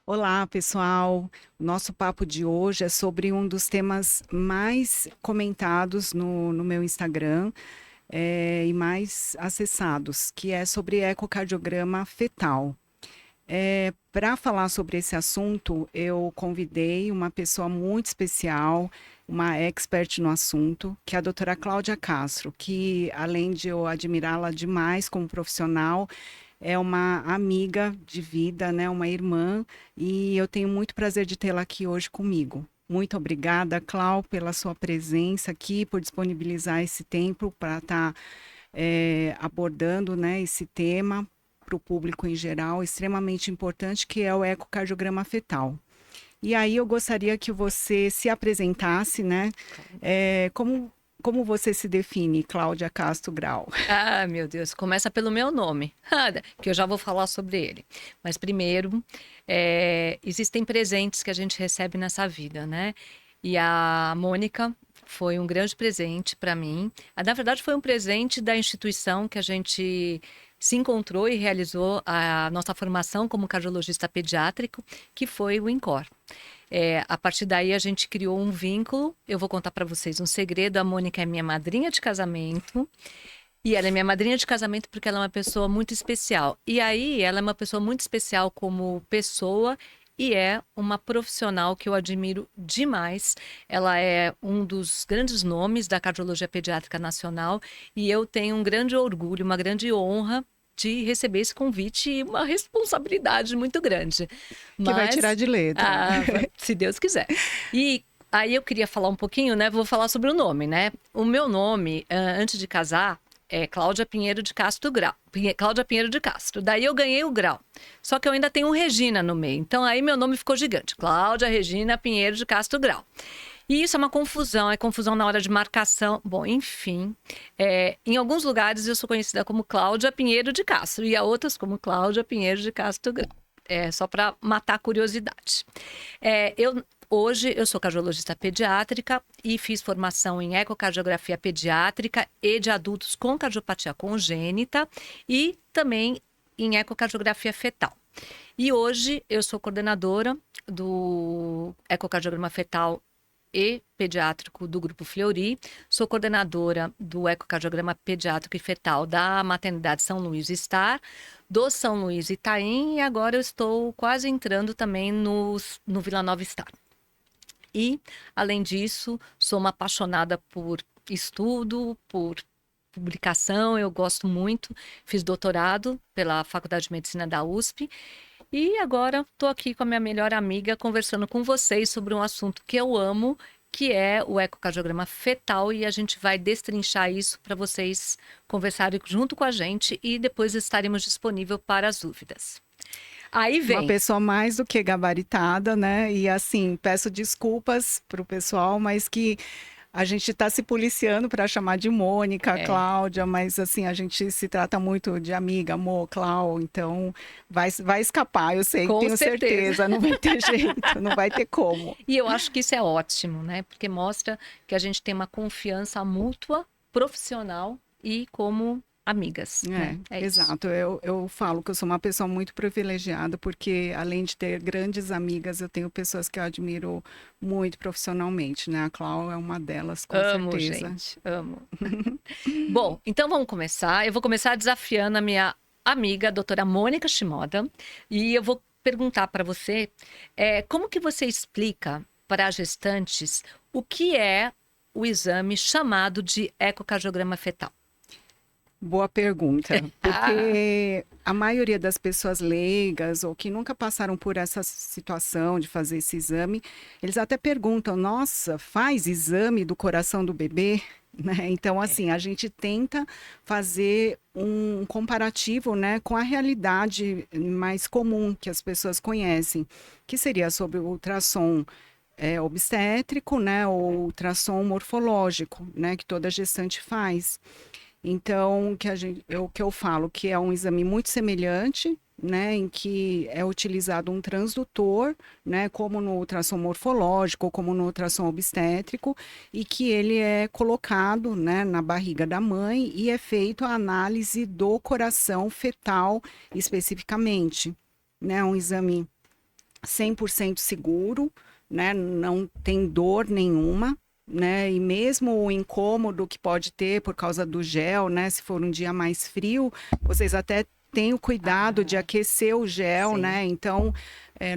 Olá, pessoal. O nosso papo de hoje é sobre um dos temas mais comentados no meu Instagram, e mais acessados, que é sobre ecocardiograma fetal. Para falar sobre esse assunto, eu convidei uma pessoa muito especial, uma expert no assunto, que é a doutora Cláudia Castro, que além de eu admirá-la demais como profissional, é uma amiga de vida, né, uma irmã, e eu tenho muito prazer de tê-la aqui hoje comigo. Muito obrigada, Clau, pela sua presença aqui, por disponibilizar esse tempo para estar abordando, né, esse tema para o público em geral, extremamente importante, que é o ecocardiograma fetal. E aí eu gostaria que você se apresentasse, né? Como você se define, Cláudia Castro Grau? Ah, meu Deus, começa pelo meu nome, que eu já vou falar sobre ele. Mas primeiro, existem presentes que a gente recebe nessa vida, né? E a Mônica foi um grande presente para mim. Na verdade, foi um presente da instituição que a gente se encontrou e realizou a nossa formação como cardiologista pediátrico, que foi o INCOR. A partir daí a gente criou um vínculo. Eu vou contar para vocês um segredo. A Mônica é minha madrinha de casamento. E ela é minha madrinha de casamento porque ela é uma pessoa muito especial. E aí, ela é uma pessoa muito especial como pessoa e é uma profissional que eu admiro demais. Ela é um dos grandes nomes da cardiologia pediátrica nacional e eu tenho um grande orgulho, uma grande honra de receber esse convite e uma responsabilidade muito grande. Que vai tirar Mas, de letra. se Deus quiser. E aí eu queria falar um pouquinho, né? Vou falar sobre o nome, né? O meu nome, antes de casar, é Cláudia Pinheiro de Castro Grau. Cláudia Pinheiro de Castro. Daí eu ganhei o grau. Só que eu ainda tenho um Regina no meio. Então aí meu nome ficou gigante. Cláudia Regina Pinheiro de Castro Grau. E isso é uma confusão, é confusão na hora de marcação. Bom, enfim, em alguns lugares eu sou conhecida como Cláudia Pinheiro de Castro e a outras como Cláudia Pinheiro de Castro Grau. Só para matar a curiosidade. Hoje eu sou cardiologista pediátrica e fiz formação em ecocardiografia pediátrica e de adultos com cardiopatia congênita e também em ecocardiografia fetal. E hoje eu sou coordenadora do ecocardiograma fetal e pediátrico do Grupo Fleury, sou coordenadora do ecocardiograma pediátrico e fetal da Maternidade São Luís Star, do São Luís Itaim e agora eu estou quase entrando também no Vila Nova Star. E, além disso, sou uma apaixonada por estudo, por publicação, eu gosto muito. Fiz doutorado pela Faculdade de Medicina da USP e agora estou aqui com a minha melhor amiga conversando com vocês sobre um assunto que eu amo, que é o ecocardiograma fetal, e a gente vai destrinchar isso para vocês conversarem junto com a gente e depois estaremos disponíveis para as dúvidas. Aí Uma vem. pessoa mais do que gabaritada, né? E assim, peço desculpas para o pessoal, mas que a gente está se policiando para chamar de Mônica, É, Cláudia, mas assim, a gente se trata muito de amiga, amor, Clau, então vai escapar, eu sei, com tenho certeza. certeza, não vai ter jeito, não vai ter como. E eu acho que isso é ótimo, né? Porque mostra que a gente tem uma confiança mútua, profissional e como amigas, né? É isso. Exato. Eu falo que eu sou uma pessoa muito privilegiada, porque além de ter grandes amigas, eu tenho pessoas que eu admiro muito profissionalmente, né? A Clau é uma delas, com Amo, certeza. gente, amo. Bom, então vamos começar. Eu vou começar desafiando a minha amiga, a doutora Mônica Shimoda, e eu vou perguntar para você, como que você explica para as gestantes o que é o exame chamado de ecocardiograma fetal? Boa pergunta, Ah, porque a maioria das pessoas leigas ou que nunca passaram por essa situação de fazer esse exame, eles até perguntam: nossa, faz exame do coração do bebê? Né? Então, assim, a gente tenta fazer um comparativo, né, com a realidade mais comum que as pessoas conhecem, que seria sobre o ultrassom obstétrico, né, ou ultrassom morfológico, né, que toda gestante faz. Então, o que eu falo que é um exame muito semelhante, né, em que é utilizado um transdutor, né, como no ultrassom morfológico, como no ultrassom obstétrico, e que ele é colocado, né, na barriga da mãe e é feito a análise do coração fetal especificamente, né, um exame 100% seguro, né? Não tem dor nenhuma, né? E mesmo o incômodo que pode ter por causa do gel, né? Se for um dia mais frio, vocês até têm o cuidado de aquecer o gel, sim. né? Então,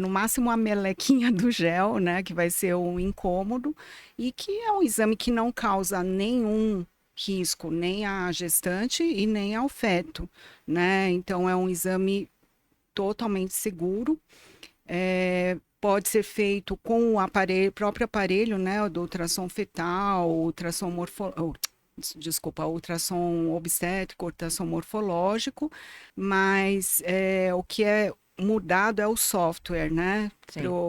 no máximo a melequinha do gel, né? Que vai ser um incômodo e que é um exame que não causa nenhum risco nem à gestante e nem ao feto, né? Então, é um exame totalmente seguro. Pode ser feito com o aparelho, próprio aparelho, né, do ultrassom fetal, ultrassom desculpa, ultrassom obstétrico, ultrassom morfológico, mas o que é mudado é o software, né,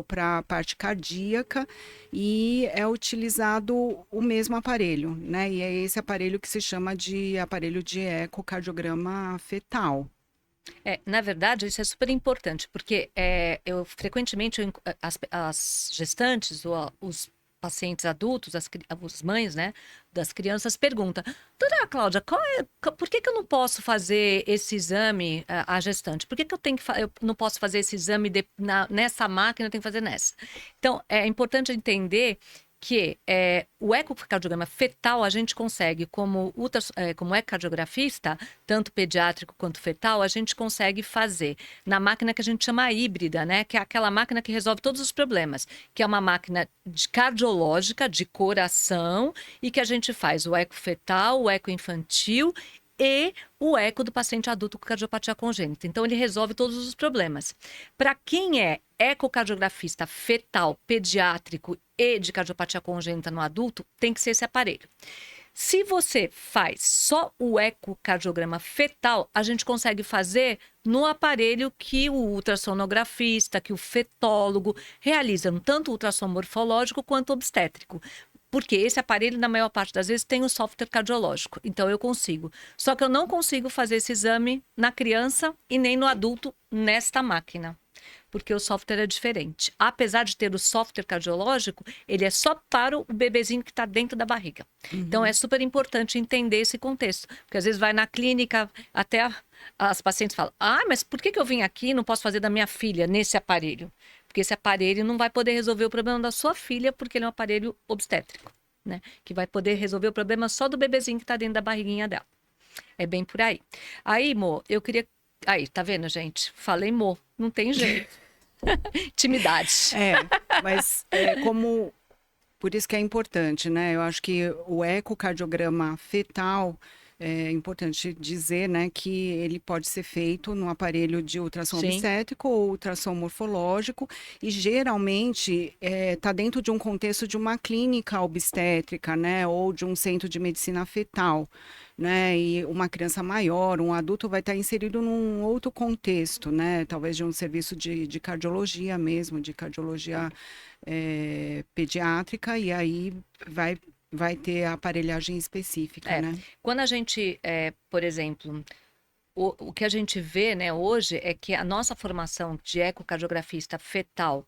para a parte cardíaca, e é utilizado o mesmo aparelho, né, e é esse aparelho que se chama de aparelho de ecocardiograma fetal. Na verdade, isso é super importante, porque eu frequentemente as gestantes ou os pacientes adultos, as mães, né, das crianças perguntam: Doutora Cláudia, por que que eu não posso fazer esse exame a gestante? Por que que eu não posso fazer esse exame nessa máquina, eu tenho que fazer nessa? Então, é importante entender que o ecocardiograma fetal a gente consegue, como ecocardiografista, tanto pediátrico quanto fetal, a gente consegue fazer na máquina que a gente chama híbrida, né? Que é aquela máquina que resolve todos os problemas, que é uma máquina cardiológica, de coração, e que a gente faz o eco fetal, o eco infantil e o eco do paciente adulto com cardiopatia congênita. Então, ele resolve todos os problemas. Para quem é ecocardiografista fetal, pediátrico e de cardiopatia congênita no adulto, tem que ser esse aparelho. Se você faz só o ecocardiograma fetal, a gente consegue fazer no aparelho que o ultrassonografista, que o fetólogo realizam, tanto o ultrassom morfológico quanto obstétrico. Porque esse aparelho, na maior parte das vezes, tem o software cardiológico. Então, eu consigo. Só que eu não consigo fazer esse exame na criança e nem no adulto nesta máquina. Porque o software é diferente. Apesar de ter o software cardiológico, ele é só para o bebezinho que está dentro da barriga. Então, é super importante entender esse contexto. Porque às vezes vai na clínica, até as pacientes falam: mas por que eu vim aqui e não posso fazer da minha filha nesse aparelho? Porque esse aparelho não vai poder resolver o problema da sua filha, porque ele é um aparelho obstétrico, né? Que vai poder resolver o problema só do bebezinho que está dentro da barriguinha dela. É bem por aí. Aí, Mo, eu queria... Aí, tá vendo, gente? Falei Mo, não tem jeito. Intimidade. Mas como... Por isso que é importante, né? Eu acho que o ecocardiograma fetal... É importante dizer, né, que ele pode ser feito no aparelho de ultrassom obstétrico ou ultrassom morfológico, e geralmente está dentro de um contexto de uma clínica obstétrica, né, ou de um centro de medicina fetal, né, e uma criança maior, um adulto vai estar inserido num outro contexto, né, talvez de um serviço de cardiologia mesmo, de cardiologia pediátrica, e aí vai ter a aparelhagem específica, né? Quando a gente, por exemplo, o que a gente vê, né, hoje é que a nossa formação de ecocardiografista fetal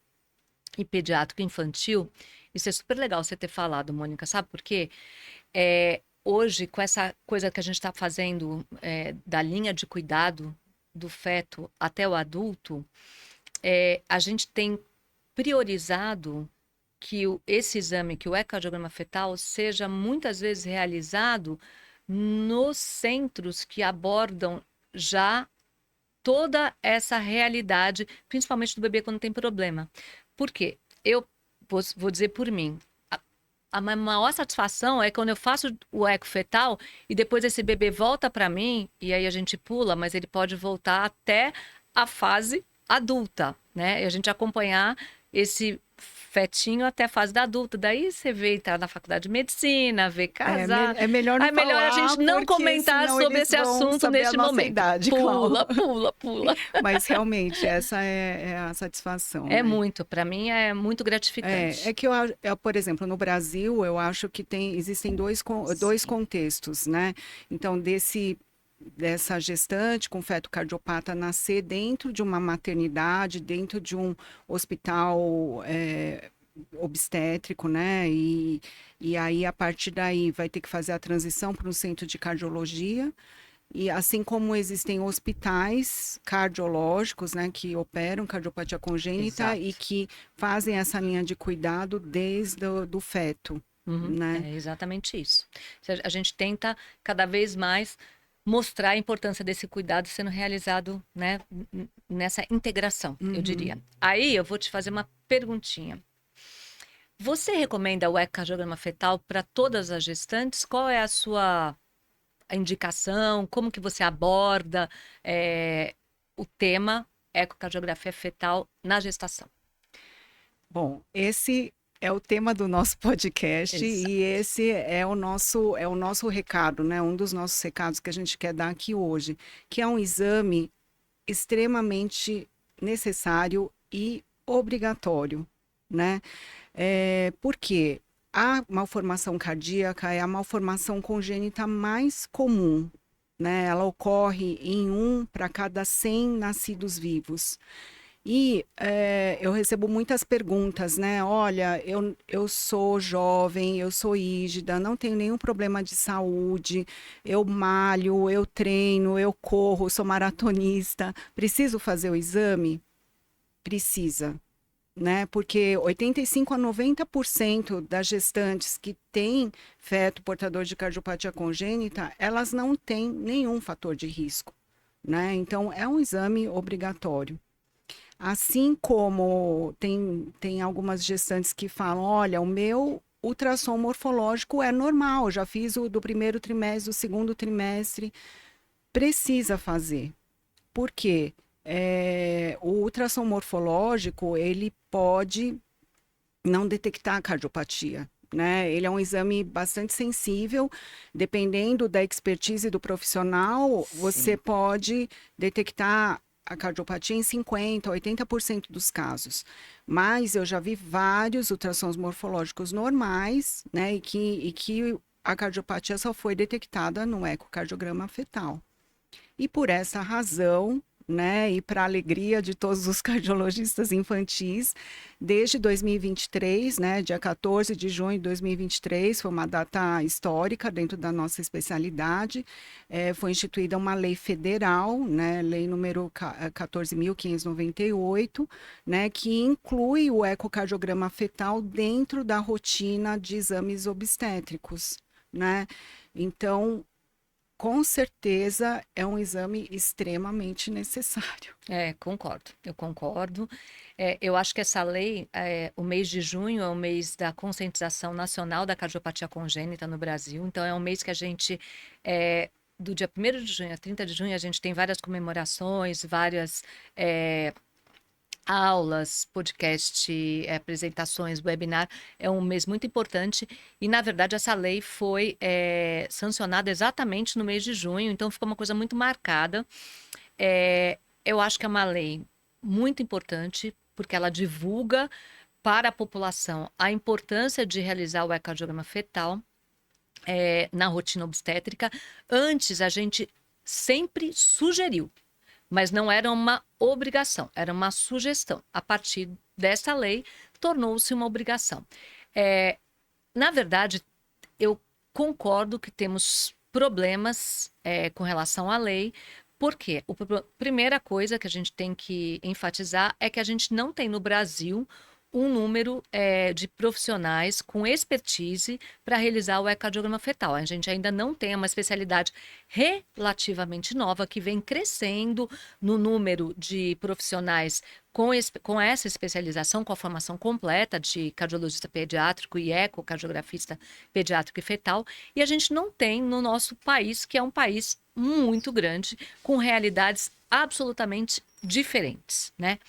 e pediátrico infantil, isso é super legal você ter falado, Mônica, sabe por quê? Hoje, com essa coisa que a gente está fazendo da linha de cuidado do feto até o adulto, a gente tem priorizado que esse exame, que o ecocardiograma fetal, seja muitas vezes realizado nos centros que abordam já toda essa realidade, principalmente do bebê quando tem problema. Por quê? Eu vou dizer por mim. A maior satisfação é quando eu faço o eco fetal e depois esse bebê volta para mim, e aí a gente pula, mas ele pode voltar até a fase adulta, né? E a gente acompanhar esse fetinho até a fase da adulta. Daí você vê entrar na faculdade de medicina, ver casar. É melhor não É melhor a gente não comentar sobre esse assunto neste momento. Idade, pula, pula, pula. Mas realmente, essa é a satisfação. É né? muito, para mim é muito gratificante. É que por exemplo, no Brasil, eu acho que existem dois contextos, né? Então, dessa gestante com feto cardiopata nascer dentro de uma maternidade, dentro de um hospital obstétrico, né? E aí, a partir daí, vai ter que fazer a transição para um centro de cardiologia. E assim como existem hospitais cardiológicos, né, que operam cardiopatia congênita e Exato. que fazem essa linha de cuidado desde do feto, Uhum, né? é exatamente isso. A gente tenta cada vez mais mostrar a importância desse cuidado sendo realizado, né, nessa integração, eu Uhum. diria. Aí eu vou te fazer uma perguntinha. Você recomenda o ecocardiograma fetal para todas as gestantes? Qual é a sua indicação? Como que você aborda o tema ecocardiografia fetal na gestação? Bom, esse é o tema do nosso podcast e Exato. esse é o nosso recado, né? Um dos nossos recados que a gente quer dar aqui hoje, que é um exame extremamente necessário e obrigatório, né? Porque a malformação cardíaca é a malformação congênita mais comum, né? Ela ocorre em 1 para cada 100 nascidos vivos. E eu recebo muitas perguntas, né? Olha, eu sou jovem, eu sou rígida, não tenho nenhum problema de saúde, eu malho, eu treino, eu corro, sou maratonista. Preciso fazer o exame? Precisa, né? Porque 85 a 90% das gestantes que têm feto portador de cardiopatia congênita, elas não têm nenhum fator de risco, né? Então, é um exame obrigatório. Assim como tem algumas gestantes que falam, olha, o meu ultrassom morfológico é normal, eu já fiz o do primeiro trimestre, do segundo trimestre, precisa fazer. Por quê? O ultrassom morfológico, ele pode não detectar a cardiopatia, né? Ele é um exame bastante sensível, dependendo da expertise do profissional, você Sim. pode detectar a cardiopatia em 50, 80% dos casos. Mas eu já vi vários ultrassons morfológicos normais, né? E que a cardiopatia só foi detectada no ecocardiograma fetal. E por essa razão, né, e para a alegria de todos os cardiologistas infantis, desde 2023, né, dia 14 de junho de 2023, foi uma data histórica dentro da nossa especialidade, foi instituída uma lei federal, né, lei número 14.598, né, que inclui o ecocardiograma fetal dentro da rotina de exames obstétricos, né? Então, com certeza é um exame extremamente necessário. Concordo, eu concordo. Eu acho que essa lei, o mês de junho é o mês da conscientização nacional da cardiopatia congênita no Brasil. Então, é um mês que a gente, do dia 1º de junho a 30 de junho, a gente tem várias comemorações, várias aulas, podcast, apresentações, webinar. É um mês muito importante e, na verdade, essa lei foi sancionada exatamente no mês de junho, então ficou uma coisa muito marcada. Eu acho que é uma lei muito importante, porque ela divulga para a população a importância de realizar o ecocardiograma fetal na rotina obstétrica. Antes, a gente sempre sugeriu, mas não era uma obrigação, era uma sugestão. A partir dessa lei, tornou-se uma obrigação. Na verdade, eu concordo que temos problemas com relação à lei, porque a primeira coisa que a gente tem que enfatizar é que a gente não tem no Brasil um número de profissionais com expertise para realizar o ecocardiograma fetal. A gente ainda não tem uma especialidade relativamente nova que vem crescendo no número de profissionais com essa especialização, com a formação completa de cardiologista pediátrico e ecocardiografista pediátrico e fetal, e a gente não tem no nosso país, que é um país muito grande, com realidades absolutamente diferentes, né?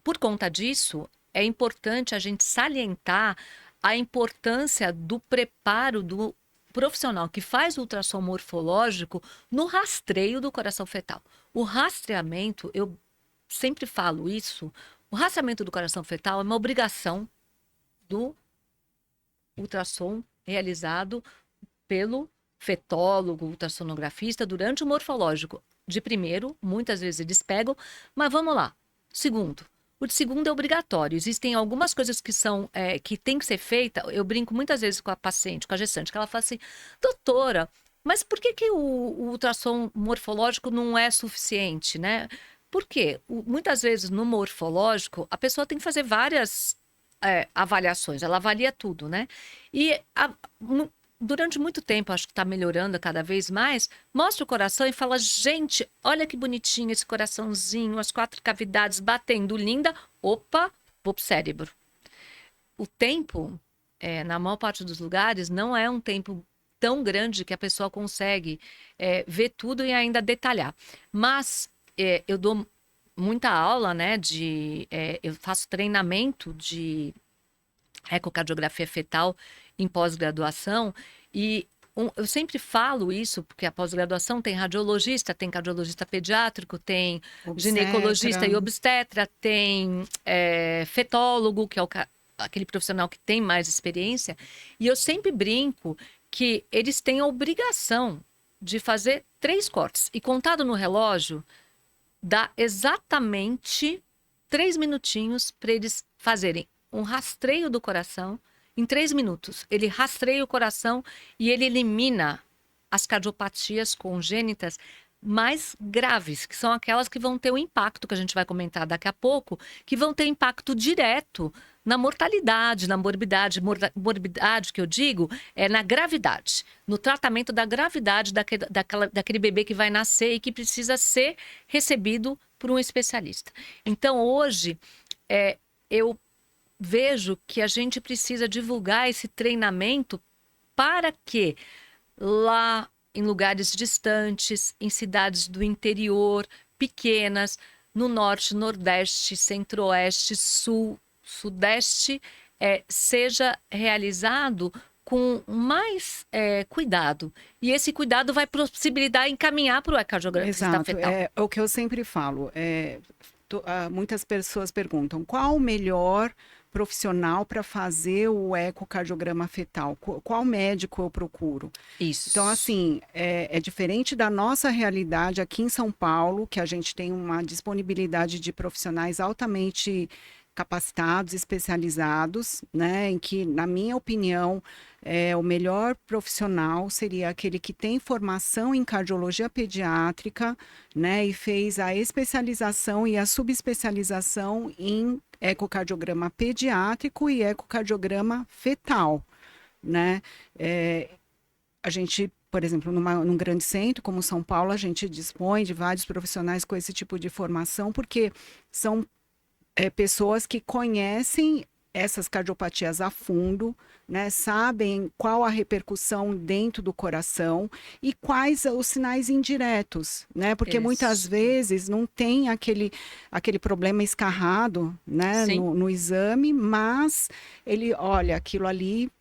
Por conta disso, é importante a gente salientar a importância do preparo do profissional que faz ultrassom morfológico no rastreio do coração fetal. O rastreamento, eu sempre falo isso, o rastreamento do coração fetal é uma obrigação do ultrassom realizado pelo fetólogo, ultrassonografista durante o morfológico. De primeiro, muitas vezes eles pegam, mas vamos lá. Segundo, o de segundo é obrigatório. Existem algumas coisas que tem que ser feita. Eu brinco muitas vezes com a paciente, com a gestante, que ela fala assim, doutora, Mas por que que o ultrassom morfológico não é suficiente, né? Porque muitas vezes no morfológico a pessoa tem que fazer várias avaliações, ela avalia tudo, né? E durante muito tempo, acho que está melhorando cada vez mais, mostra o coração e fala, gente, olha que bonitinho esse coraçãozinho, as 4 cavidades batendo, linda. Opa, vou pro cérebro. O tempo, na maior parte dos lugares, não é um tempo tão grande que a pessoa consegue ver tudo e ainda detalhar. Mas eu dou muita aula, né? Eu faço treinamento de ecocardiografia fetal em pós-graduação e eu sempre falo isso, porque a pós-graduação tem radiologista, tem cardiologista pediátrico, tem ginecologista e obstetra, tem fetólogo, que é aquele profissional que tem mais experiência, e eu sempre brinco que eles têm a obrigação de fazer 3 cortes. E contado no relógio, dá exatamente 3 minutinhos para eles fazerem um rastreio do coração. Em 3 minutos, ele rastreia o coração e ele elimina as cardiopatias congênitas mais graves, que são aquelas que vão ter um impacto, que a gente vai comentar daqui a pouco, que vão ter impacto direto na mortalidade, na morbidade. Morbidade que eu digo é na gravidade, no tratamento da gravidade daquele bebê que vai nascer e que precisa ser recebido por um especialista. Então, hoje, eu vejo que a gente precisa divulgar esse treinamento para que lá em lugares distantes, em cidades do interior, pequenas, no norte, nordeste, centro-oeste, sul, sudeste, seja realizado com mais cuidado. E esse cuidado vai possibilitar encaminhar para o ecocardiografista fetal. É o que eu sempre falo. Muitas pessoas perguntam qual o melhor profissional para fazer o ecocardiograma fetal, qual médico eu procuro? Isso. Então, assim, é diferente da nossa realidade aqui em São Paulo, que a gente tem uma disponibilidade de profissionais altamente capacitados, especializados, né, em que, na minha opinião, o melhor profissional seria aquele que tem formação em cardiologia pediátrica, né, e fez a especialização e a subespecialização em ecocardiograma pediátrico e ecocardiograma fetal, né? A gente, por exemplo, num grande centro como São Paulo, a gente dispõe de vários profissionais com esse tipo de formação, porque são pessoas que conhecem essas cardiopatias a fundo, né, sabem qual a repercussão dentro do coração e quais os sinais indiretos, né, porque muitas vezes não tem aquele problema escarrado, né, no exame, mas ele, olha, aquilo ali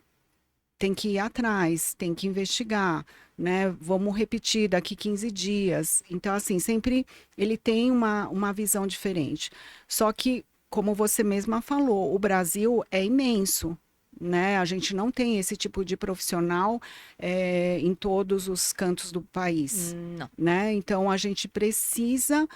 tem que ir atrás, tem que investigar, né, vamos repetir daqui 15 dias. Então, assim, sempre ele tem uma visão diferente. Só que, como você mesma falou, o Brasil é imenso, né? A gente não tem esse tipo de profissional em todos os cantos do país, né? Então, a gente precisa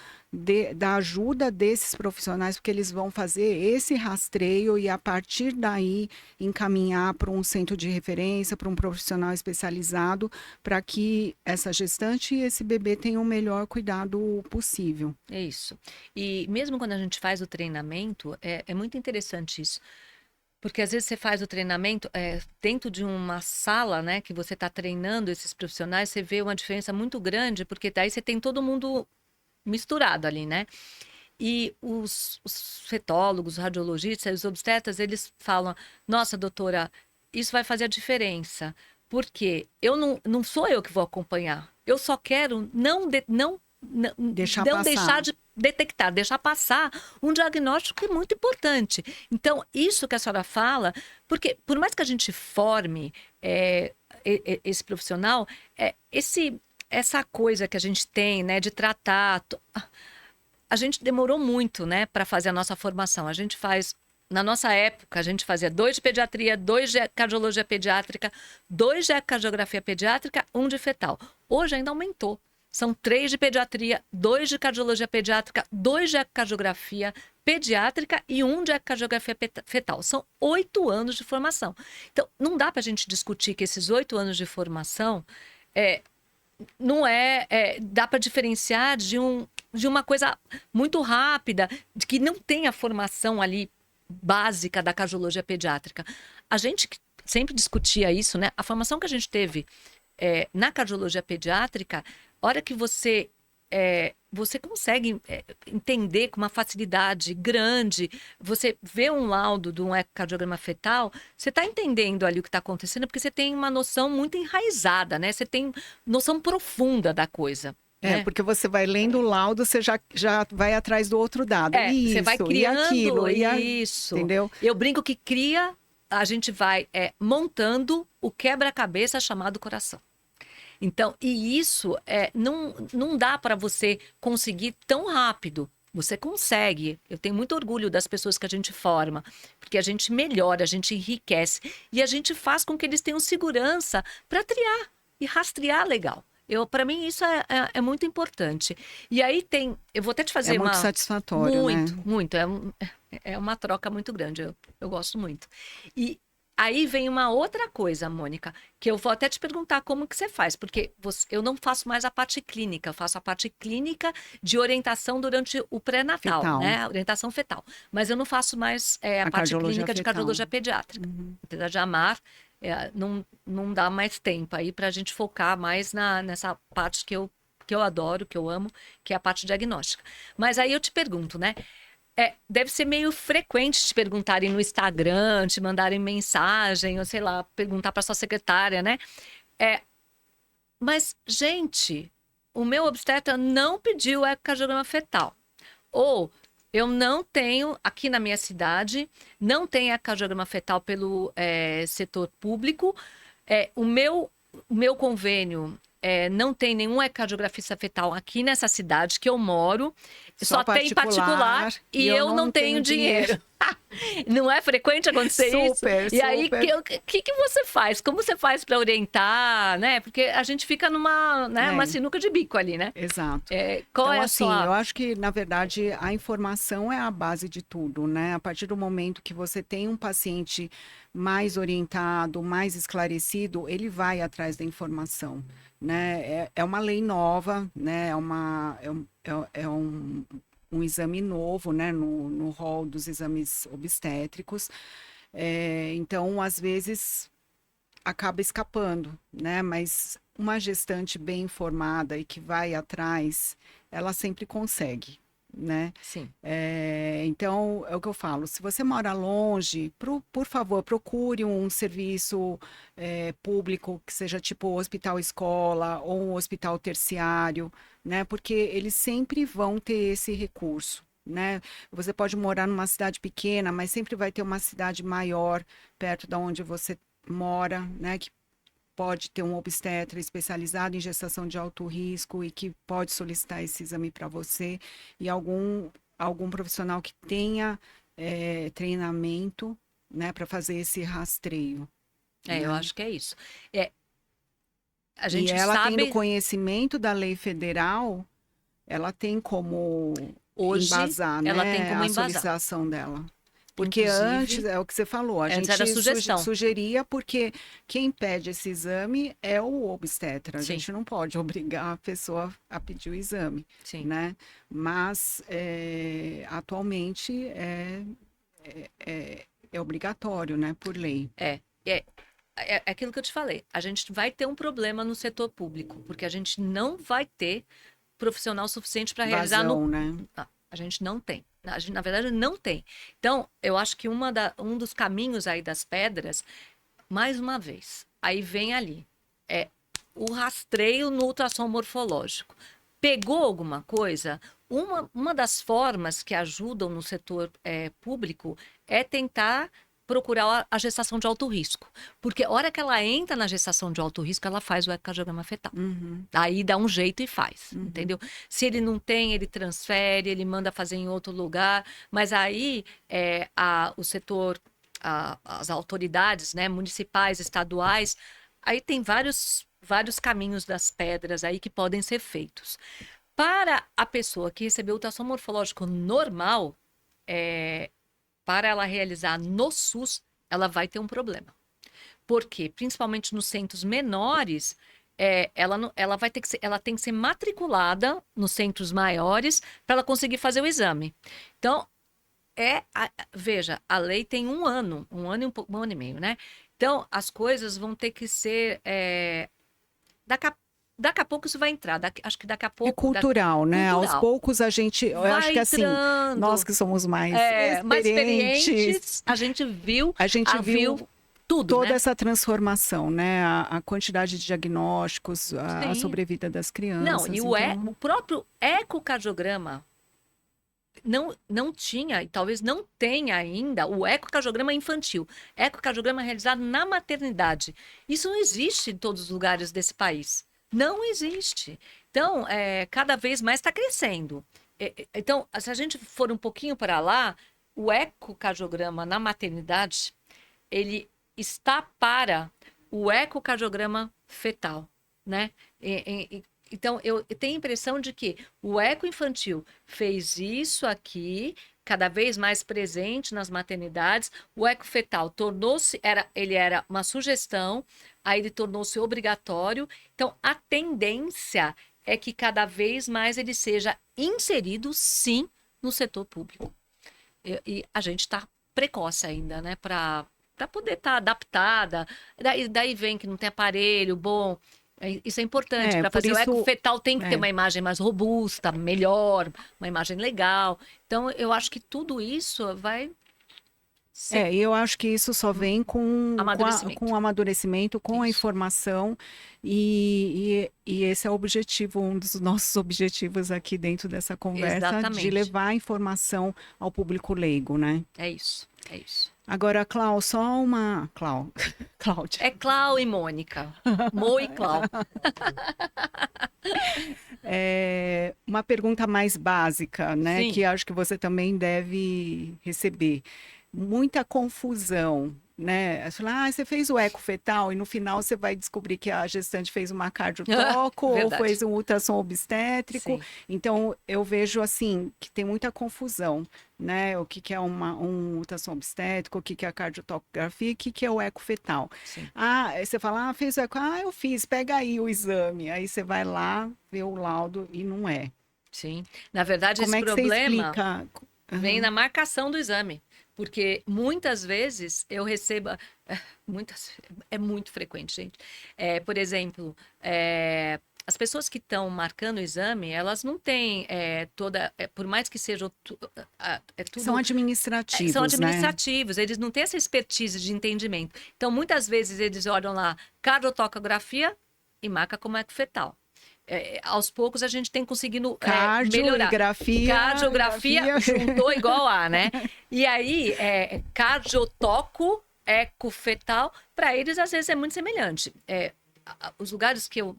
da ajuda desses profissionais, porque eles vão fazer esse rastreio e, a partir daí, encaminhar para um centro de referência, para um profissional especializado, para que essa gestante e esse bebê tenham o melhor cuidado possível. É isso. E mesmo quando a gente faz o treinamento, é muito interessante isso. Porque às vezes você faz o treinamento dentro de uma sala, né, que você está treinando esses profissionais, você vê uma diferença muito grande, porque daí você tem todo mundo misturado ali, né? E os fetólogos, os radiologistas, os obstetras, eles falam, nossa, doutora, isso vai fazer a diferença, porque não sou eu que vou acompanhar, eu só quero não deixar de detectar, deixar passar um diagnóstico que é muito importante. Então, isso que a senhora fala, porque por mais que a gente forme esse profissional, essa coisa que a gente tem, né, de tratar, a gente demorou muito, né, para fazer a nossa formação. A gente faz, na nossa época, a gente fazia 2 de pediatria, 2 de cardiologia pediátrica, 2 de ecocardiografia pediátrica, 1 de fetal. Hoje ainda aumentou. São 3 de pediatria, 2 de cardiologia pediátrica, 2 de ecocardiografia pediátrica e 1 de ecocardiografia fetal. São 8 anos de formação. Então, não dá para a gente discutir que esses 8 anos de formação não dá para diferenciar de uma coisa muito rápida, de que não tem a formação ali básica da cardiologia pediátrica. A gente sempre discutia isso, né? A formação que a gente teve na cardiologia pediátrica, a hora que você consegue entender com uma facilidade grande, você vê um laudo de um ecocardiograma fetal, você está entendendo ali o que está acontecendo, porque você tem uma noção muito enraizada, né? Você tem noção profunda da coisa. Né? Porque você vai lendo o laudo, você já vai atrás do outro dado. Isso, você vai criando e aquilo, isso. Entendeu? Eu brinco que a gente vai montando o quebra-cabeça chamado coração. Então, e isso não dá para você conseguir tão rápido. Você consegue. Eu tenho muito orgulho das pessoas que a gente forma, porque a gente melhora, a gente enriquece e a gente faz com que eles tenham segurança para triar e rastrear legal. Para mim, isso é muito importante. E aí eu vou até te fazer muito satisfatório, muito, né? Muito. É uma troca muito grande. Eu gosto muito. E aí vem uma outra coisa, Mônica, que eu vou até te perguntar como que você faz, porque eu não faço mais a parte clínica, eu faço a parte clínica de orientação durante o pré-natal, né? Orientação fetal. Mas eu não faço mais a parte clínica de cardiologia pediátrica. Apesar de amar, não dá mais tempo aí para a gente focar mais nessa parte que eu adoro, que eu amo, que é a parte diagnóstica. Mas aí eu te pergunto, né? Deve ser meio frequente te perguntarem no Instagram, te mandarem mensagem, ou sei lá, perguntar para sua secretária, né? Mas, gente, o meu obstetra não pediu ecocardiograma fetal. Ou eu não tenho, aqui na minha cidade, não tem ecocardiograma fetal pelo setor público. O meu convênio não tem nenhum ecocardiografista fetal aqui nessa cidade que eu moro. Só tem particular e eu não tenho dinheiro. Não é frequente acontecer isso? E aí, o que você faz? Como você faz para orientar, né? Porque a gente fica numa uma sinuca de bico ali, né? Exato. Qual é a sua... eu acho que, na verdade, a informação é a base de tudo, né? A partir do momento que você tem um paciente mais orientado, mais esclarecido, ele vai atrás da informação, né? É uma lei nova, né? É um exame novo, né, no rol dos exames obstétricos. Então, às vezes, acaba escapando, né? Mas uma gestante bem informada e que vai atrás, ela sempre consegue, né? Sim. Então, é o que eu falo, se você mora longe, por favor, procure um serviço público, que seja tipo hospital-escola ou um hospital terciário, né? Porque eles sempre vão ter esse recurso, né? Você pode morar numa cidade pequena, mas sempre vai ter uma cidade maior perto da onde você mora, né? Que pode ter um obstetra especializado em gestação de alto risco e que pode solicitar esse exame para você, e algum profissional que tenha treinamento, né, para fazer esse rastreio. Né? Eu acho que é isso. A E gente ela sabe... tendo conhecimento da lei federal, ela tem como embasar, né, ela tem como a embasar. solicitação dela. Porque Inclusive, antes, é o que você falou, a gente era sugestão. sugeria, porque quem pede esse exame é o obstetra. A Sim. gente não pode obrigar a pessoa a pedir o exame, Sim. né? Mas, atualmente, é obrigatório, né, por lei. É aquilo que eu te falei. A gente vai ter um problema no setor público, porque a gente não vai ter profissional suficiente para realizar né? A gente não tem. Na verdade, não tem. Então, eu acho que um dos caminhos aí das pedras, mais uma vez, aí vem ali, o rastreio no ultrassom morfológico. Pegou alguma coisa? Uma das formas que ajudam no setor público é tentar procurar a gestação de alto risco. Porque a hora que ela entra na gestação de alto risco, ela faz o ecocardiograma fetal. Aí dá um jeito e faz, entendeu? Se ele não tem, ele transfere, ele manda fazer em outro lugar. Mas aí o setor, as autoridades, né, municipais, estaduais, aí tem vários caminhos das pedras aí que podem ser feitos. Para a pessoa que recebeu o ultrassom morfológico normal, para ela realizar no SUS, ela vai ter um problema. Por quê? Principalmente nos centros menores, ela vai ter que ser, ela tem que ser matriculada nos centros maiores para ela conseguir fazer o exame. Então, veja, a lei tem um ano e meio, né? Então, as coisas vão ter que ser. Daqui a pouco isso vai entrar. Acho que daqui a pouco. É cultural, né? Aos cultural. poucos a gente. Eu Vai acho que assim, entrando. nós que somos mais Mais experientes, experientes, a gente viu tudo, toda né? essa transformação, né? A quantidade de diagnósticos, a Sim. sobrevida das crianças. Não, e então... o próprio ecocardiograma não tinha, e talvez não tenha ainda, o ecocardiograma infantil. Ecocardiograma realizado na maternidade. Isso não existe em todos os lugares desse país. Não existe. Então, cada vez mais está crescendo. Então, se a gente for um pouquinho para lá, o ecocardiograma na maternidade, ele está para o ecocardiograma fetal, né? Então, eu tenho a impressão de que o eco infantil fez isso aqui, cada vez mais presente nas maternidades. O eco fetal ele era uma sugestão, aí ele tornou-se obrigatório. Então, a tendência é que cada vez mais ele seja inserido, sim, no setor público. E a gente está precoce ainda, né? Para poder estar adaptada. Daí vem que não tem aparelho bom. Isso é importante. Para fazer o eco fetal tem que ter uma imagem mais robusta, melhor, uma imagem legal. Então, eu acho que tudo isso vai... E eu acho que isso só vem com o amadurecimento, com a informação, e esse é o objetivo, um dos nossos objetivos aqui dentro dessa conversa, Exatamente. De levar a informação ao público leigo, né? É isso. Agora, Clau, só uma... Cláudia. É Clau e Mônica. Mo e Clau. Uma pergunta mais básica, né? Sim. Que acho que você também deve receber. Muita confusão, né? Você fez o eco fetal e no final você vai descobrir que a gestante fez uma cardiotoco ou fez um ultrassom obstétrico. Sim. Então, eu vejo assim que tem muita confusão, né? O que é um ultrassom obstétrico, o que é a cardiotocografia, o que é o eco fetal. Sim. Você fala, fez o eco, eu fiz, pega aí o exame. Aí você vai lá, vê o laudo e não é. Sim. Na verdade, Como esse você problema explica? Vem na marcação do exame. Porque muitas vezes eu recebo. É muito frequente, gente. Por exemplo, as pessoas que estão marcando o exame, elas não têm por mais que sejam. Tudo, são administrativos. São administrativos, né? Eles não têm essa expertise de entendimento. Então, muitas vezes, eles olham lá cardiotocografia e marca como eco fetal. Aos poucos a gente tem conseguido melhorar. Cardiografia juntou igual a, né? E aí, cardiotoco, ecofetal, para eles às vezes é muito semelhante. Os lugares que eu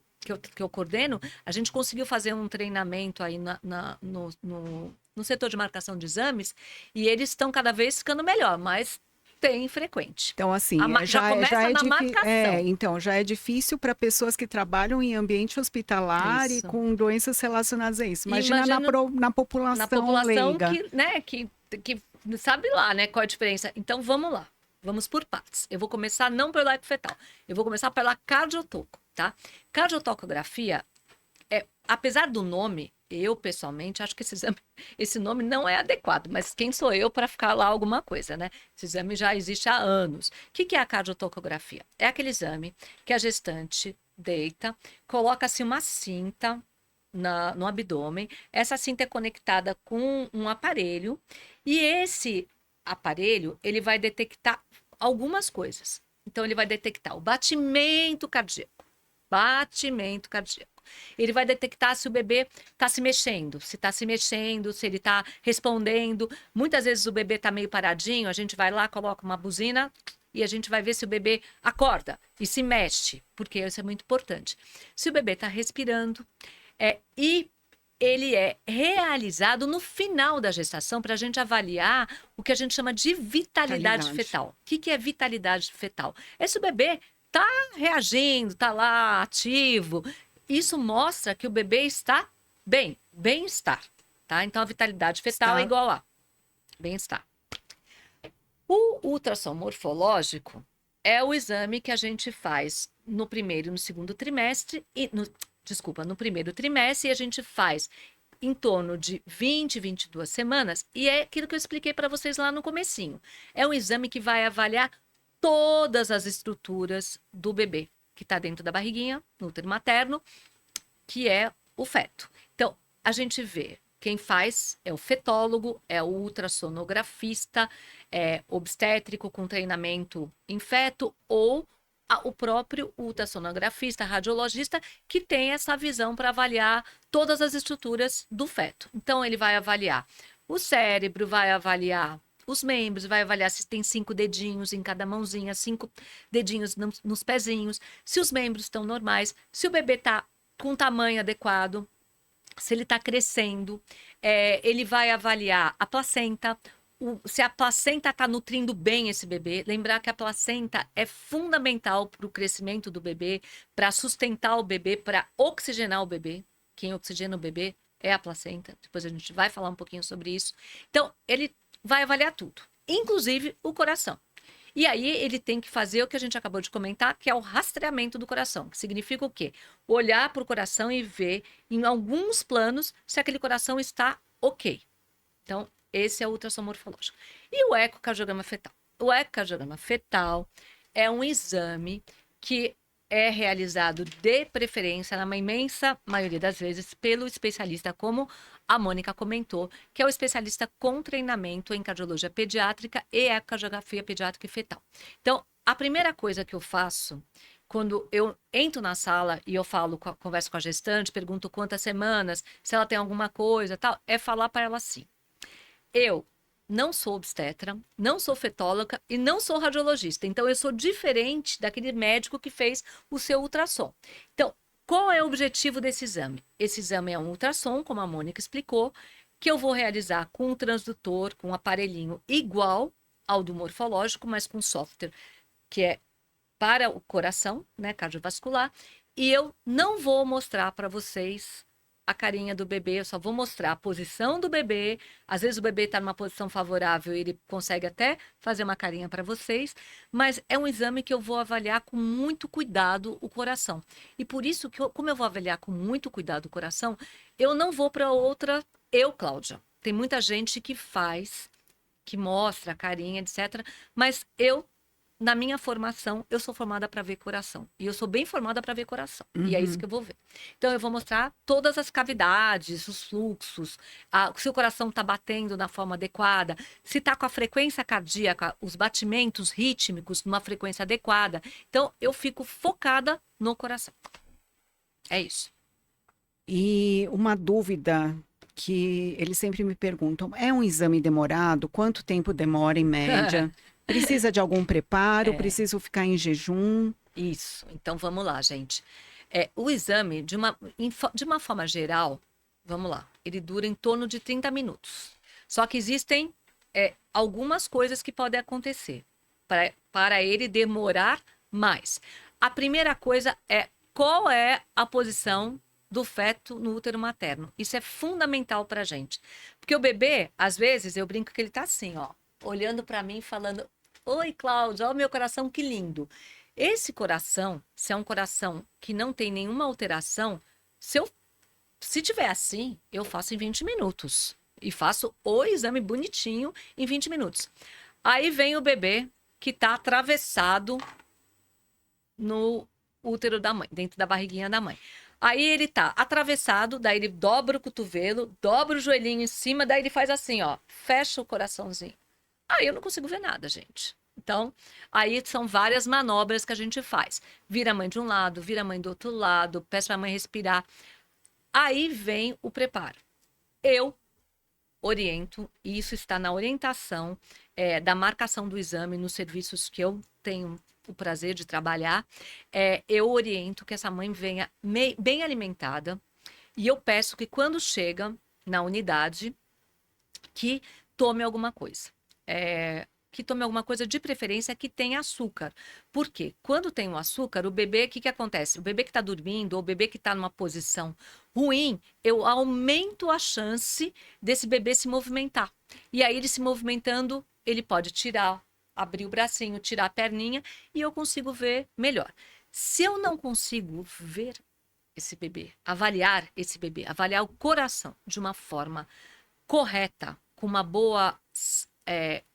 coordeno, a gente conseguiu fazer um treinamento aí no setor de marcação de exames e eles estão cada vez ficando melhor, mas tem frequente. Então, assim, já começa na marcação. Então, já é difícil para pessoas que trabalham em ambiente hospitalar e com doenças relacionadas a isso. Imagina na população leiga. Que sabe lá, né, qual é a diferença. Então, vamos lá. Vamos por partes. Eu vou começar não pelo eco fetal. Eu vou começar pela cardiotoco, tá? Cardiotocografia, apesar do nome, eu, pessoalmente, acho que esse nome não é adequado, mas quem sou eu para ficar lá alguma coisa, né? Esse exame já existe há anos. O que é a cardiotocografia? É aquele exame que a gestante deita, coloca-se uma cinta no abdômen, essa cinta é conectada com um aparelho, e esse aparelho, ele vai detectar algumas coisas. Então, ele vai detectar o batimento cardíaco. Ele vai detectar se o bebê está se mexendo, se ele está respondendo. Muitas vezes o bebê está meio paradinho, a gente vai lá, coloca uma buzina e a gente vai ver se o bebê acorda e se mexe, porque isso é muito importante. Se o bebê está respirando, e ele é realizado no final da gestação para a gente avaliar o que a gente chama de vitalidade fetal. O que é vitalidade fetal? Se o bebê está reagindo, está lá ativo. Isso mostra que o bebê está bem-estar, tá? Então, a vitalidade fetal é igual a bem-estar. O ultrassom morfológico é o exame que a gente faz no primeiro e no segundo trimestre, no primeiro trimestre, e a gente faz em torno de 20, 22 semanas, e é aquilo que eu expliquei para vocês lá no comecinho. É um exame que vai avaliar todas as estruturas do bebê, que está dentro da barriguinha, no útero materno, que é o feto. Então, a gente vê, quem faz é o fetólogo, é o ultrassonografista, é obstétrico com treinamento em feto, ou o próprio ultrassonografista, radiologista, que tem essa visão para avaliar todas as estruturas do feto. Então, ele vai avaliar o cérebro, vai avaliar os membros, vai avaliar se tem 5 dedinhos em cada mãozinha, 5 dedinhos nos pezinhos, se os membros estão normais, se o bebê está com tamanho adequado, se ele está crescendo, ele vai avaliar a placenta, se a placenta está nutrindo bem esse bebê. Lembrar que a placenta é fundamental para o crescimento do bebê, para sustentar o bebê, para oxigenar o bebê. Quem oxigena o bebê é a placenta. Depois a gente vai falar um pouquinho sobre isso. Então, ele vai avaliar tudo, inclusive o coração. E aí ele tem que fazer o que a gente acabou de comentar, que é o rastreamento do coração, que significa o quê? Olhar para o coração e ver, em alguns planos, se aquele coração está ok. Então, esse é o ultrassom morfológico. E o ecocardiograma fetal? O ecocardiograma fetal é um exame que é realizado de preferência, na imensa maioria das vezes, pelo especialista, como a Mônica comentou, que é o especialista com treinamento em cardiologia pediátrica e ecocardiografia pediátrica e fetal. Então, a primeira coisa que eu faço, quando eu entro na sala e eu converso com a gestante, pergunto quantas semanas, se ela tem alguma coisa, tal, é falar para ela assim: eu não sou obstetra, não sou fetóloga e não sou radiologista. Então, eu sou diferente daquele médico que fez o seu ultrassom. Então, qual é o objetivo desse exame? Esse exame é um ultrassom, como a Mônica explicou, que eu vou realizar com um transdutor, com um aparelhinho igual ao do morfológico, mas com software que é para o coração, né, cardiovascular. E eu não vou mostrar para vocês a carinha do bebê, eu só vou mostrar a posição do bebê. Às vezes o bebê está numa posição favorável e ele consegue até fazer uma carinha para vocês, mas é um exame que eu vou avaliar com muito cuidado o coração. E por isso, como eu vou avaliar com muito cuidado o coração, eu não vou para outra, Cláudia. Tem muita gente que faz, que mostra a carinha, etc. Mas na minha formação, eu sou formada para ver coração. E eu sou bem formada para ver coração. E é isso que eu vou ver. Então, eu vou mostrar todas as cavidades, os fluxos, se o coração está batendo na forma adequada, se está com a frequência cardíaca, os batimentos rítmicos numa frequência adequada. Então, eu fico focada no coração. É isso. E uma dúvida que eles sempre me perguntam: é um exame demorado? Quanto tempo demora em média? Precisa de algum preparo? Preciso ficar em jejum? Isso. Então, vamos lá, gente. O exame, de uma forma geral, vamos lá, ele dura em torno de 30 minutos. Só que existem algumas coisas que podem acontecer para ele demorar mais. A primeira coisa é qual é a posição do feto no útero materno. Isso é fundamental para a gente. Porque o bebê, às vezes, eu brinco que ele tá assim, ó, olhando para mim, falando: oi, Cláudia, olha o meu coração, que lindo. Esse coração, se é um coração que não tem nenhuma alteração, se tiver assim, eu faço em 20 minutos. E faço o exame bonitinho em 20 minutos. Aí vem o bebê que está atravessado no útero da mãe, dentro da barriguinha da mãe. Aí ele tá atravessado, daí ele dobra o cotovelo, dobra o joelhinho em cima, daí ele faz assim, ó, fecha o coraçãozinho. Aí eu não consigo ver nada, gente. Então, aí são várias manobras que a gente faz. Vira a mãe de um lado, vira a mãe do outro lado, peço para a mãe respirar. Aí vem o preparo. Eu oriento, e isso está na orientação da marcação do exame nos serviços que eu tenho o prazer de trabalhar. Eu oriento que essa mãe venha bem alimentada, e eu peço que quando chega na unidade, que tome alguma coisa. Que tome alguma coisa, de preferência que tenha açúcar. Por quê? Quando tem o açúcar, o bebê, o que acontece? O bebê que está dormindo, ou o bebê que está numa posição ruim, eu aumento a chance desse bebê se movimentar. E aí, ele se movimentando, ele pode abrir o bracinho, tirar a perninha, e eu consigo ver melhor. Se eu não consigo ver esse bebê, avaliar o coração de uma forma correta, com uma boa,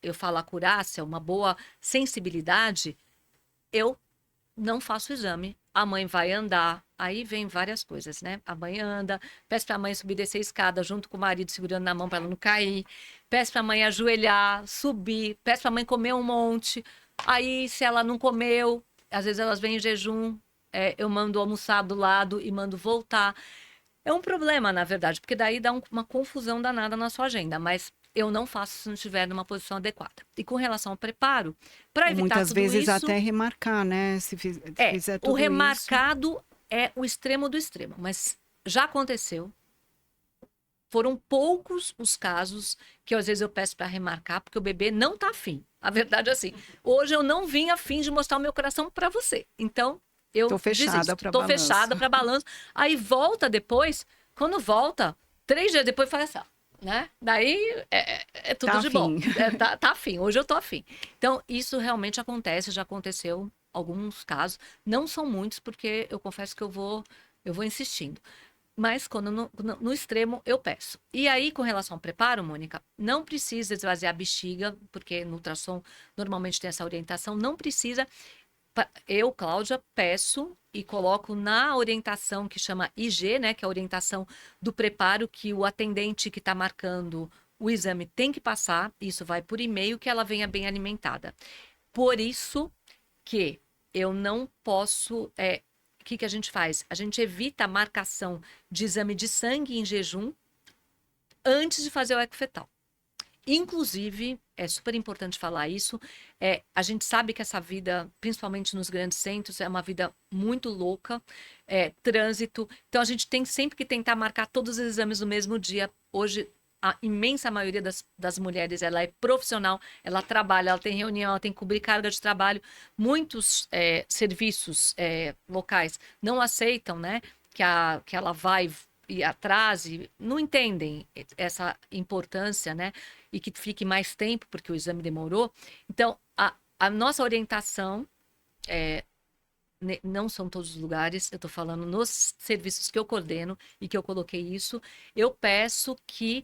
eu falo acurácia, uma boa sensibilidade, eu não faço o exame. A mãe vai andar, aí vem várias coisas, né? A mãe anda, peço para a mãe subir e descer a escada junto com o marido segurando na mão para ela não cair, peço para a mãe ajoelhar, subir, peço para a mãe comer um monte. Aí, se ela não comeu, às vezes elas vêm em jejum, eu mando almoçar do lado e mando voltar. É um problema, na verdade, porque daí dá uma confusão danada na sua agenda, mas eu não faço se não estiver numa posição adequada. E com relação ao preparo, para Ou evitar muitas tudo vezes isso, até remarcar, né? Se fizer o tudo isso. remarcado é o extremo do extremo, mas já aconteceu. Foram poucos os casos que às vezes eu peço para remarcar, porque o bebê não tá afim. A verdade é assim, hoje eu não vim afim de mostrar o meu coração para você. Então, Tô eu fechada desisto. para Tô balanço. fechada para balanço. Aí volta depois, quando volta, 3 dias depois faz assim, né? Daí é tudo Tá de bom. afim. Tá afim, hoje eu tô afim. Então, isso realmente acontece, já aconteceu alguns casos. Não são muitos, porque eu confesso que eu vou insistindo. Mas quando no extremo eu peço. E aí, com relação ao preparo, Mônica, não precisa esvaziar a bexiga, porque no ultrassom normalmente tem essa orientação, não precisa. Eu, Cláudia, peço e coloco na orientação que chama IG, né, que é a orientação do preparo, que o atendente que está marcando o exame tem que passar, isso vai por e-mail, que ela venha bem alimentada. Por isso que eu não posso. O que a gente faz? A gente evita a marcação de exame de sangue em jejum antes de fazer o eco fetal. Inclusive, é super importante falar isso, a gente sabe que essa vida, principalmente nos grandes centros, é uma vida muito louca, trânsito. Então, a gente tem sempre que tentar marcar todos os exames no mesmo dia. Hoje, a imensa maioria das mulheres, ela é profissional, ela trabalha, ela tem reunião, ela tem que cobrir carga de trabalho. Muitos serviços locais não aceitam, né, que ela vai e atrase, não entendem essa importância, né? E que fique mais tempo, porque o exame demorou. Então, a nossa orientação, não são todos os lugares, eu estou falando nos serviços que eu coordeno e que eu coloquei isso, eu peço que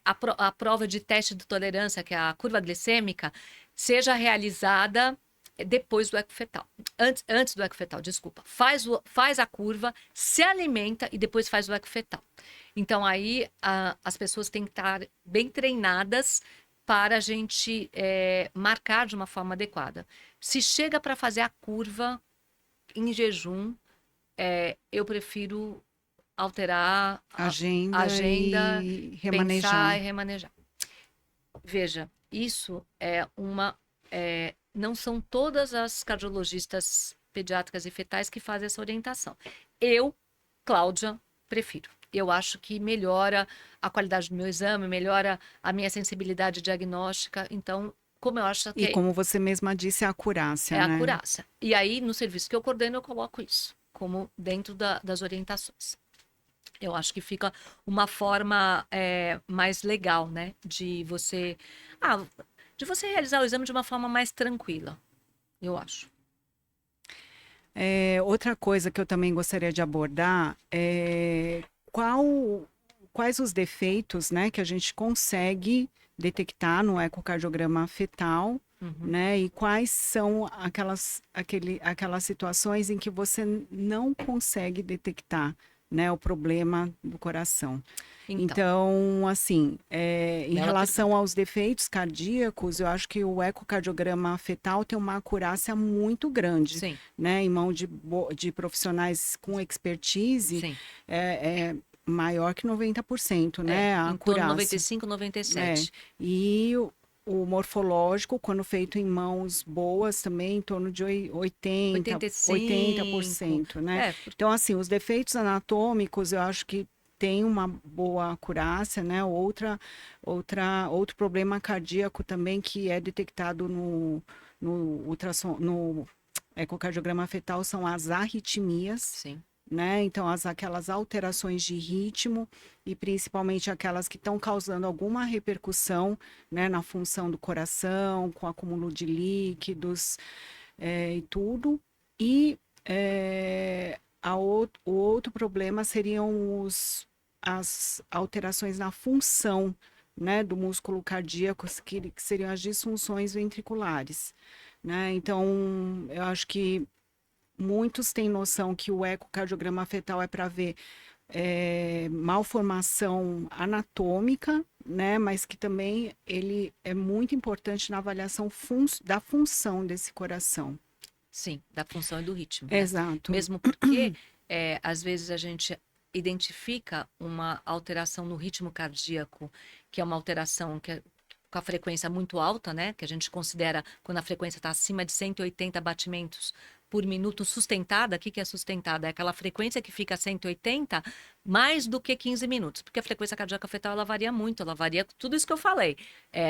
a prova de teste de tolerância, que é a curva glicêmica, seja realizada depois do eco fetal. Antes do eco fetal, desculpa. Faz a curva, se alimenta e depois faz o eco fetal. Então, aí, as pessoas têm que estar bem treinadas para a gente marcar de uma forma adequada. Se chega para fazer a curva em jejum, eu prefiro alterar a Agenda agenda, e pensar remanejar. e remanejar. Veja, isso não são todas as cardiologistas pediátricas e fetais que fazem essa orientação. Eu, Cláudia, prefiro. Eu acho que melhora a qualidade do meu exame, melhora a minha sensibilidade diagnóstica. Então, como eu acho E que como você mesma disse, a acurácia, é a né? acurácia. E aí, no serviço que eu coordeno, eu coloco isso como dentro das orientações. Eu acho que fica uma forma mais legal, né? De você realizar o exame de uma forma mais tranquila, eu acho. Outra coisa que eu também gostaria de abordar é quais os defeitos, né, que a gente consegue detectar no ecocardiograma fetal, Uhum. né, e quais são aquelas situações em que você não consegue detectar, né, o problema do coração. Então, Então, assim, em bela relação pergunta. aos defeitos cardíacos, eu acho que o ecocardiograma fetal tem uma acurácia muito grande, Sim, né? Em mão de profissionais com expertise, sim. é maior que 90%, né? A Em torno de acurácia. 95, É. 97. E o morfológico, quando feito em mãos boas, também em torno de 85. 80%, né? Então, assim, os defeitos anatômicos, eu acho que tem uma boa acurácia, né? Outro problema cardíaco também que é detectado no ultrassom, no ecocardiograma fetal são as arritmias, Sim. né? Então, aquelas alterações de ritmo e principalmente aquelas que estão causando alguma repercussão, né, na função do coração, com acúmulo de líquidos, e tudo. E O outro problema seriam as alterações na função, né, do músculo cardíaco, que seriam as disfunções ventriculares, né? Então, eu acho que muitos têm noção que o ecocardiograma fetal é para ver malformação anatômica, né? Mas que também ele é muito importante na avaliação da função desse coração. Sim, da função e do ritmo, né? Exato. Mesmo porque, às vezes, a gente identifica uma alteração no ritmo cardíaco, que é uma alteração com a frequência muito alta, né? Que a gente considera quando a frequência está acima de 180 batimentos por minuto sustentada. O que é sustentada? É aquela frequência que fica a 180 mais do que 15 minutos. Porque a frequência cardíaca fetal, ela varia muito. Ela varia com tudo isso que eu falei.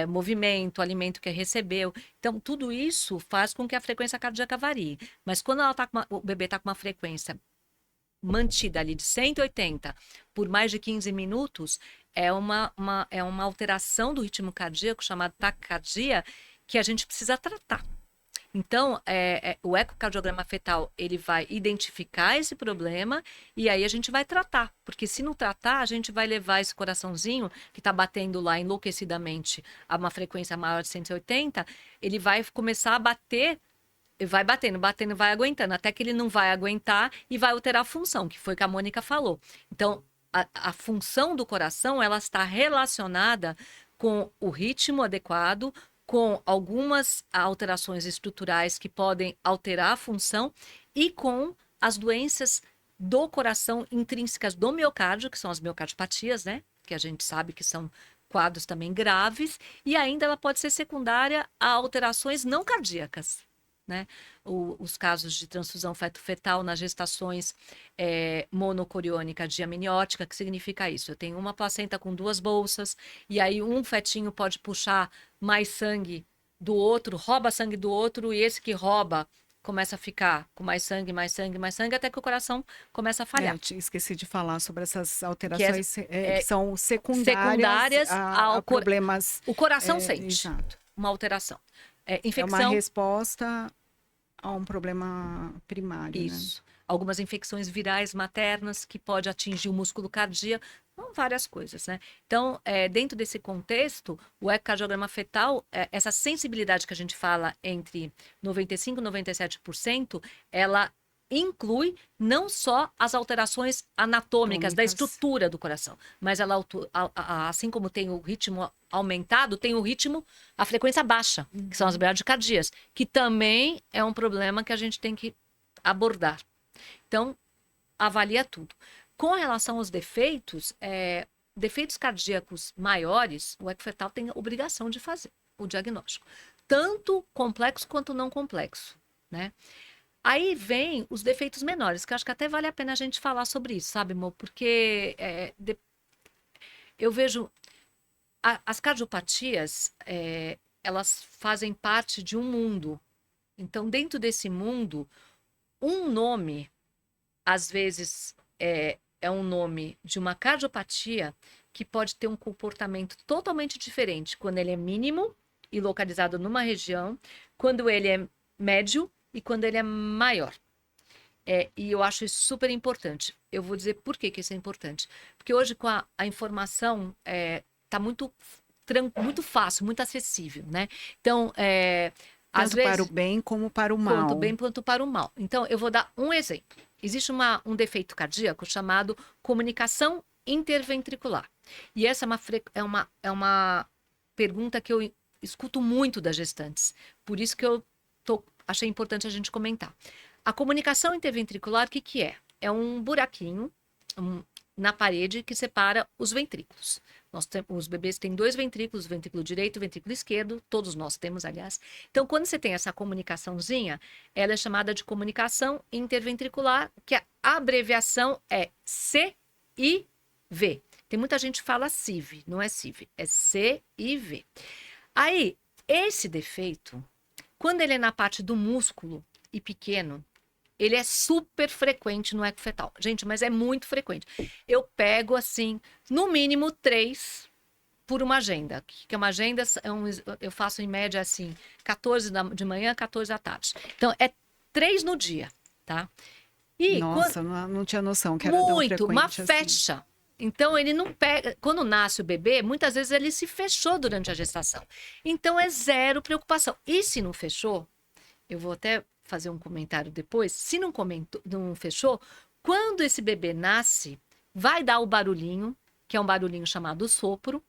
Movimento, alimento que recebeu. Então, tudo isso faz com que a frequência cardíaca varie. Mas quando o bebê está com uma frequência mantida ali de 180 por mais de 15 minutos, é uma alteração do ritmo cardíaco chamada taquicardia que a gente precisa tratar. Então, o ecocardiograma fetal, ele vai identificar esse problema e aí a gente vai tratar. Porque se não tratar, a gente vai levar esse coraçãozinho que está batendo lá enlouquecidamente a uma frequência maior de 180, ele vai começar a bater, vai batendo, vai aguentando, até que ele não vai aguentar e vai alterar a função, que foi o que a Mônica falou. Então, a função do coração, ela está relacionada com o ritmo adequado, com algumas alterações estruturais que podem alterar a função e com as doenças do coração intrínsecas do miocárdio, que são as miocardiopatias, né? Que a gente sabe que são quadros também graves, e ainda ela pode ser secundária a alterações não cardíacas, né? Os casos de transfusão feto-fetal nas gestações monocoriônica diamniótica, que significa isso? Eu tenho uma placenta com 2 bolsas, e aí um fetinho pode puxar mais sangue do outro, rouba sangue do outro, e esse que rouba começa a ficar com mais sangue, até que o coração começa a falhar. Esqueci de falar sobre essas alterações que são secundárias a problemas. O coração sente uma alteração. Infecção. É uma resposta a um problema primário. Isso. Né? Algumas infecções virais maternas que pode atingir o músculo cardíaco, várias coisas, né? Então, dentro desse contexto, o ecocardiograma fetal, essa sensibilidade que a gente fala entre 95% e 97%, ela inclui não só as alterações anatômicas da estrutura do coração, mas ela, assim como tem o ritmo aumentado, tem o ritmo, a frequência baixa, que são as bradicardias, que também é um problema que a gente tem que abordar. Então, avalia tudo. Com relação aos defeitos, defeitos cardíacos maiores, o ecofetal tem a obrigação de fazer o diagnóstico, tanto complexo quanto não complexo, né? Aí vem os defeitos menores, que eu acho que até vale a pena a gente falar sobre isso, sabe, amor? Porque eu vejo as cardiopatias, elas fazem parte de um mundo. Então, dentro desse mundo, um nome, às vezes, é um nome de uma cardiopatia que pode ter um comportamento totalmente diferente quando ele é mínimo e localizado numa região, quando ele é médio e quando ele é maior. E eu acho isso super importante. Eu vou dizer por que isso é importante. Porque hoje, com a informação, está muito fácil, muito acessível, né? Então, às vezes, para o bem como para o mal. Tanto bem quanto para o mal. Então, eu vou dar um exemplo. Existe um defeito cardíaco chamado comunicação interventricular. E essa é uma pergunta que eu escuto muito das gestantes. Por isso que eu achei importante a gente comentar. A comunicação interventricular, o que é? É um buraquinho na parede que separa os ventrículos. Os bebês têm 2 ventrículos, o ventrículo direito e o ventrículo esquerdo, todos nós temos, aliás. Então, quando você tem essa comunicaçãozinha, ela é chamada de comunicação interventricular, que a abreviação é CIV. Tem muita gente que fala CIV, não é CIV, é CIV. Aí, esse defeito, quando ele é na parte do músculo e pequeno, ele é super frequente no ecofetal. Gente, mas é muito frequente. Eu pego, assim, no mínimo 3 por uma agenda. Que é uma agenda, eu faço em média, assim, 14 de manhã, 14 da tarde. Então, é 3 no dia. tá? E Nossa, não tinha noção que era tão muito, frequente uma assim. fecha. Então, ele não pega. Quando nasce o bebê, muitas vezes ele se fechou durante a gestação. Então, é zero preocupação. E se não fechou, eu vou até fazer um comentário depois. Se não fechou, quando esse bebê nasce, vai dar o barulhinho, que é um barulhinho chamado sopro.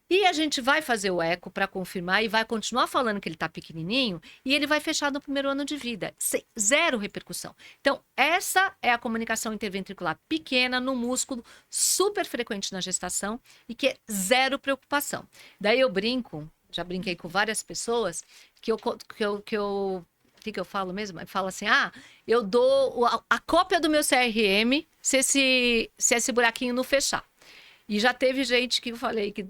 E a gente vai fazer o eco para confirmar e vai continuar falando que ele está pequenininho e ele vai fechar no primeiro ano de vida. Zero repercussão. Então, essa é a comunicação interventricular pequena no músculo, super frequente na gestação e que é zero preocupação. Daí eu brinco, já brinquei com várias pessoas, o que eu falo mesmo? Eu falo assim, eu dou a cópia do meu CRM se esse buraquinho não fechar. E já teve gente que eu falei que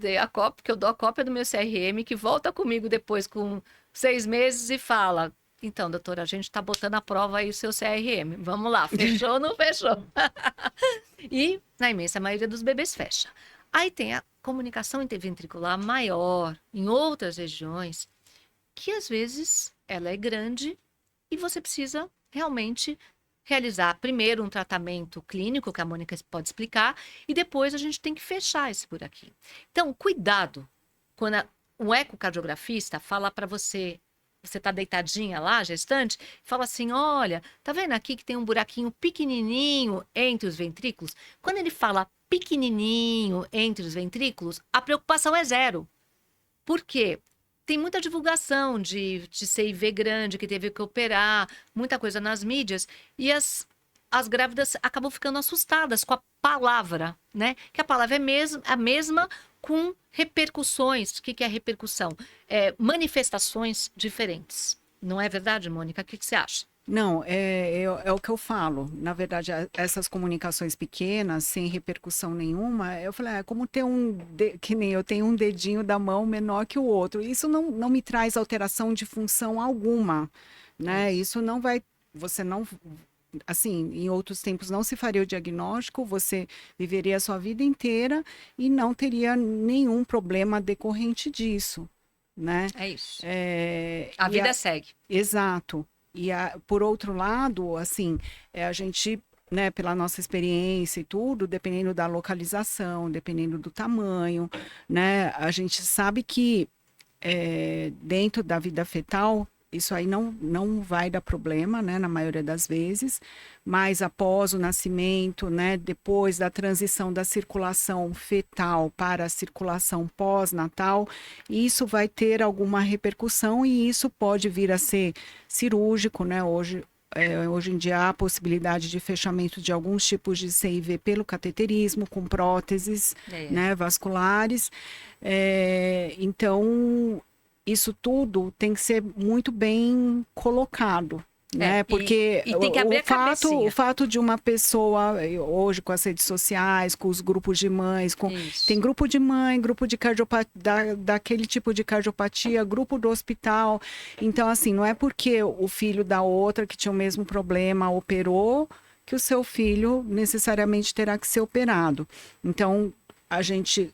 eu dou a cópia do meu CRM, que volta comigo depois com 6 meses e fala: então, doutora, a gente está botando à prova aí o seu CRM. Vamos lá, fechou ou não fechou? E na imensa maioria dos bebês fecha. Aí tem a comunicação interventricular maior em outras regiões, que às vezes ela é grande e você precisa realmente realizar primeiro um tratamento clínico, que a Mônica pode explicar, e depois a gente tem que fechar esse buraquinho. Então, cuidado quando o ecocardiografista fala para você está deitadinha lá, gestante, fala assim, olha, tá vendo aqui que tem um buraquinho pequenininho entre os ventrículos? Quando ele fala pequenininho entre os ventrículos, a preocupação é zero. Por quê? Tem muita divulgação de CIV grande, que teve que operar, muita coisa nas mídias, e as grávidas acabam ficando assustadas com a palavra, né? Que a palavra é a mesma com repercussões. O que é repercussão? Manifestações diferentes. Não é verdade, Mônica? O que você acha? Não, é o que eu falo. Na verdade, essas comunicações pequenas, sem repercussão nenhuma, eu falei, é como ter que nem eu tenho um dedinho da mão menor que o outro. Isso não me traz alteração de função alguma, né? Isso não vai, você não, assim, em outros tempos não se faria o diagnóstico, você viveria a sua vida inteira e não teria nenhum problema decorrente disso, né? É isso. A vida segue. Exato. E, por outro lado, assim, a gente, né, pela nossa experiência e tudo, dependendo da localização, dependendo do tamanho, né, a gente sabe que dentro da vida fetal, isso aí não vai dar problema, né, na maioria das vezes, mas após o nascimento, né, depois da transição da circulação fetal para a circulação pós-natal, isso vai ter alguma repercussão e isso pode vir a ser cirúrgico, né, hoje em dia há a possibilidade de fechamento de alguns tipos de CIV pelo cateterismo, com próteses, né, vasculares, então isso tudo tem que ser muito bem colocado, né? Porque e tem que abrir o fato de uma pessoa, hoje com as redes sociais, com os grupos de mães, tem grupo de mãe, grupo de cardiopatia, daquele tipo de cardiopatia, grupo do hospital. Então, assim, não é porque o filho da outra que tinha o mesmo problema operou que o seu filho necessariamente terá que ser operado. Então, a gente,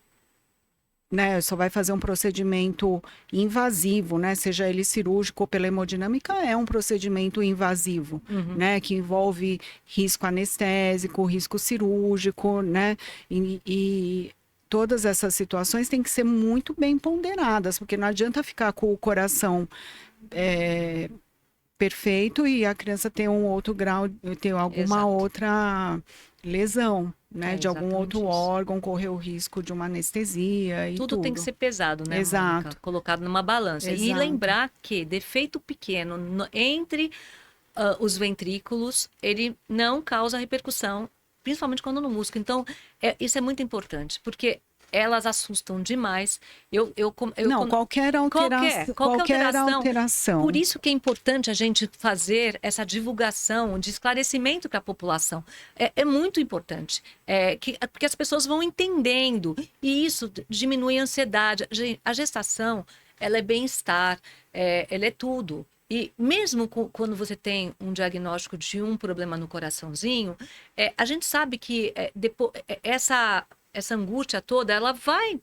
né, só vai fazer um procedimento invasivo, né, seja ele cirúrgico ou pela hemodinâmica, é um procedimento invasivo, né, que envolve risco anestésico, risco cirúrgico, né, e todas essas situações têm que ser muito bem ponderadas, porque não adianta ficar com o coração perfeito e a criança ter um outro grau, ter alguma outra lesão, né, de algum outro órgão, correr o risco de uma anestesia e tudo. Tudo tem que ser pesado, né, Exato. Mônica? Colocado numa balança. Exato. E lembrar que defeito pequeno entre os ventrículos, ele não causa repercussão, principalmente quando no músculo. Então, isso é muito importante, porque elas assustam demais. Qualquer alteração. Por isso que é importante a gente fazer essa divulgação de esclarecimento para a população. É muito importante. Porque as pessoas vão entendendo. E isso diminui a ansiedade. A gestação, ela é bem-estar, ela é tudo. E mesmo quando você tem um diagnóstico de um problema no coraçãozinho, a gente sabe que depois, essa angústia toda, ela vai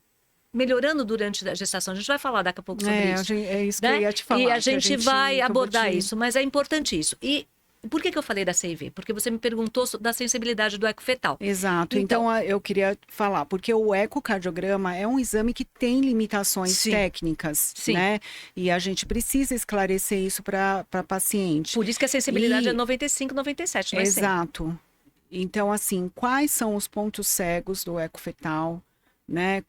melhorando durante a gestação. A gente vai falar daqui a pouco sobre isso. É isso né? que eu ia te falar. E a gente vai abordar isso, mas é importante isso. E Por que eu falei da CIV? Porque você me perguntou da sensibilidade do ecofetal. Exato. Então, eu queria falar, porque o ecocardiograma é um exame que tem limitações Sim. técnicas, Sim. né? E a gente precisa esclarecer isso para paciente. Por isso que a sensibilidade é 95, 97, não é 100. Exato. Então, assim, quais são os pontos cegos do ecofetal, né?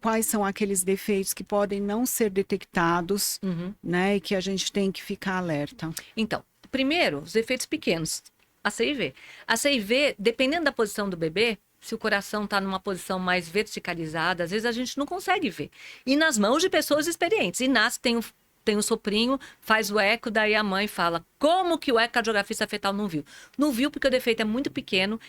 Quais são aqueles defeitos que podem não ser detectados, né? E que a gente tem que ficar alerta. Então, primeiro, os defeitos pequenos. A CIV. A CIV, dependendo da posição do bebê, se o coração está numa posição mais verticalizada, às vezes a gente não consegue ver. E nas mãos de pessoas experientes. Inácio tem um soprinho, faz o eco, daí a mãe fala, como que o ecocardiografista fetal não viu? Não viu porque o defeito é muito pequeno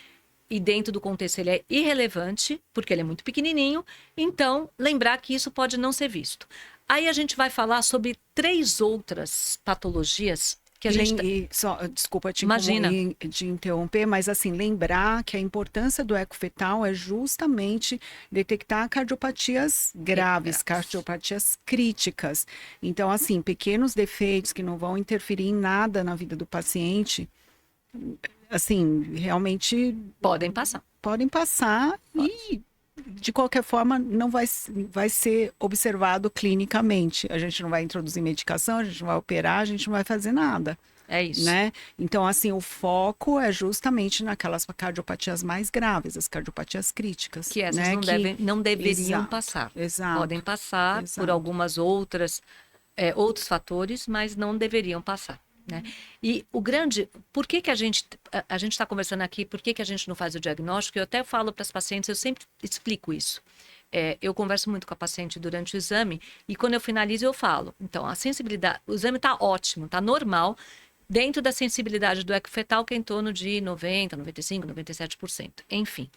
e dentro do contexto ele é irrelevante, porque ele é muito pequenininho. Então, lembrar que isso pode não ser visto. Aí a gente vai falar sobre 3 outras patologias que a gente... Desculpa Imagina. te interromper, mas assim, lembrar que a importância do ecofetal é justamente detectar cardiopatias graves, cardiopatias críticas. Então, assim, pequenos defeitos que não vão interferir em nada na vida do paciente, assim, realmente... Podem passar. Podem passar e... De qualquer forma, não vai ser observado clinicamente. A gente não vai introduzir medicação, a gente não vai operar, a gente não vai fazer nada. É isso. Né? Então, assim, o foco é justamente naquelas cardiopatias mais graves, as cardiopatias críticas. Que essas né? não deveriam Exato, passar. Exato. Podem passar por algumas outros fatores, mas não deveriam passar. Né? E o grande... Por que a gente está conversando aqui? Por que a gente não faz o diagnóstico? Eu até falo para as pacientes, eu sempre explico isso. Eu converso muito com a paciente durante o exame e quando eu finalizo eu falo. Então, a sensibilidade... O exame está ótimo, está normal, dentro da sensibilidade do ecofetal, que é em torno de 90%, 95%, 97%. Enfim.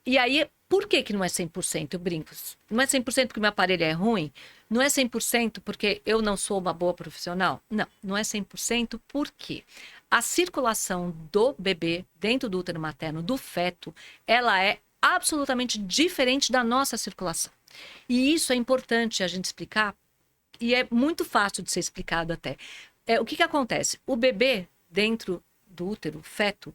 E aí, por que não é 100%? Eu brinco. Não é 100% porque meu aparelho é ruim? Não é 100% porque eu não sou uma boa profissional? Não, não é 100% porque a circulação do bebê dentro do útero materno, do feto, ela é absolutamente diferente da nossa circulação. E isso é importante a gente explicar e é muito fácil de ser explicado até. O que acontece? O bebê dentro do útero, feto,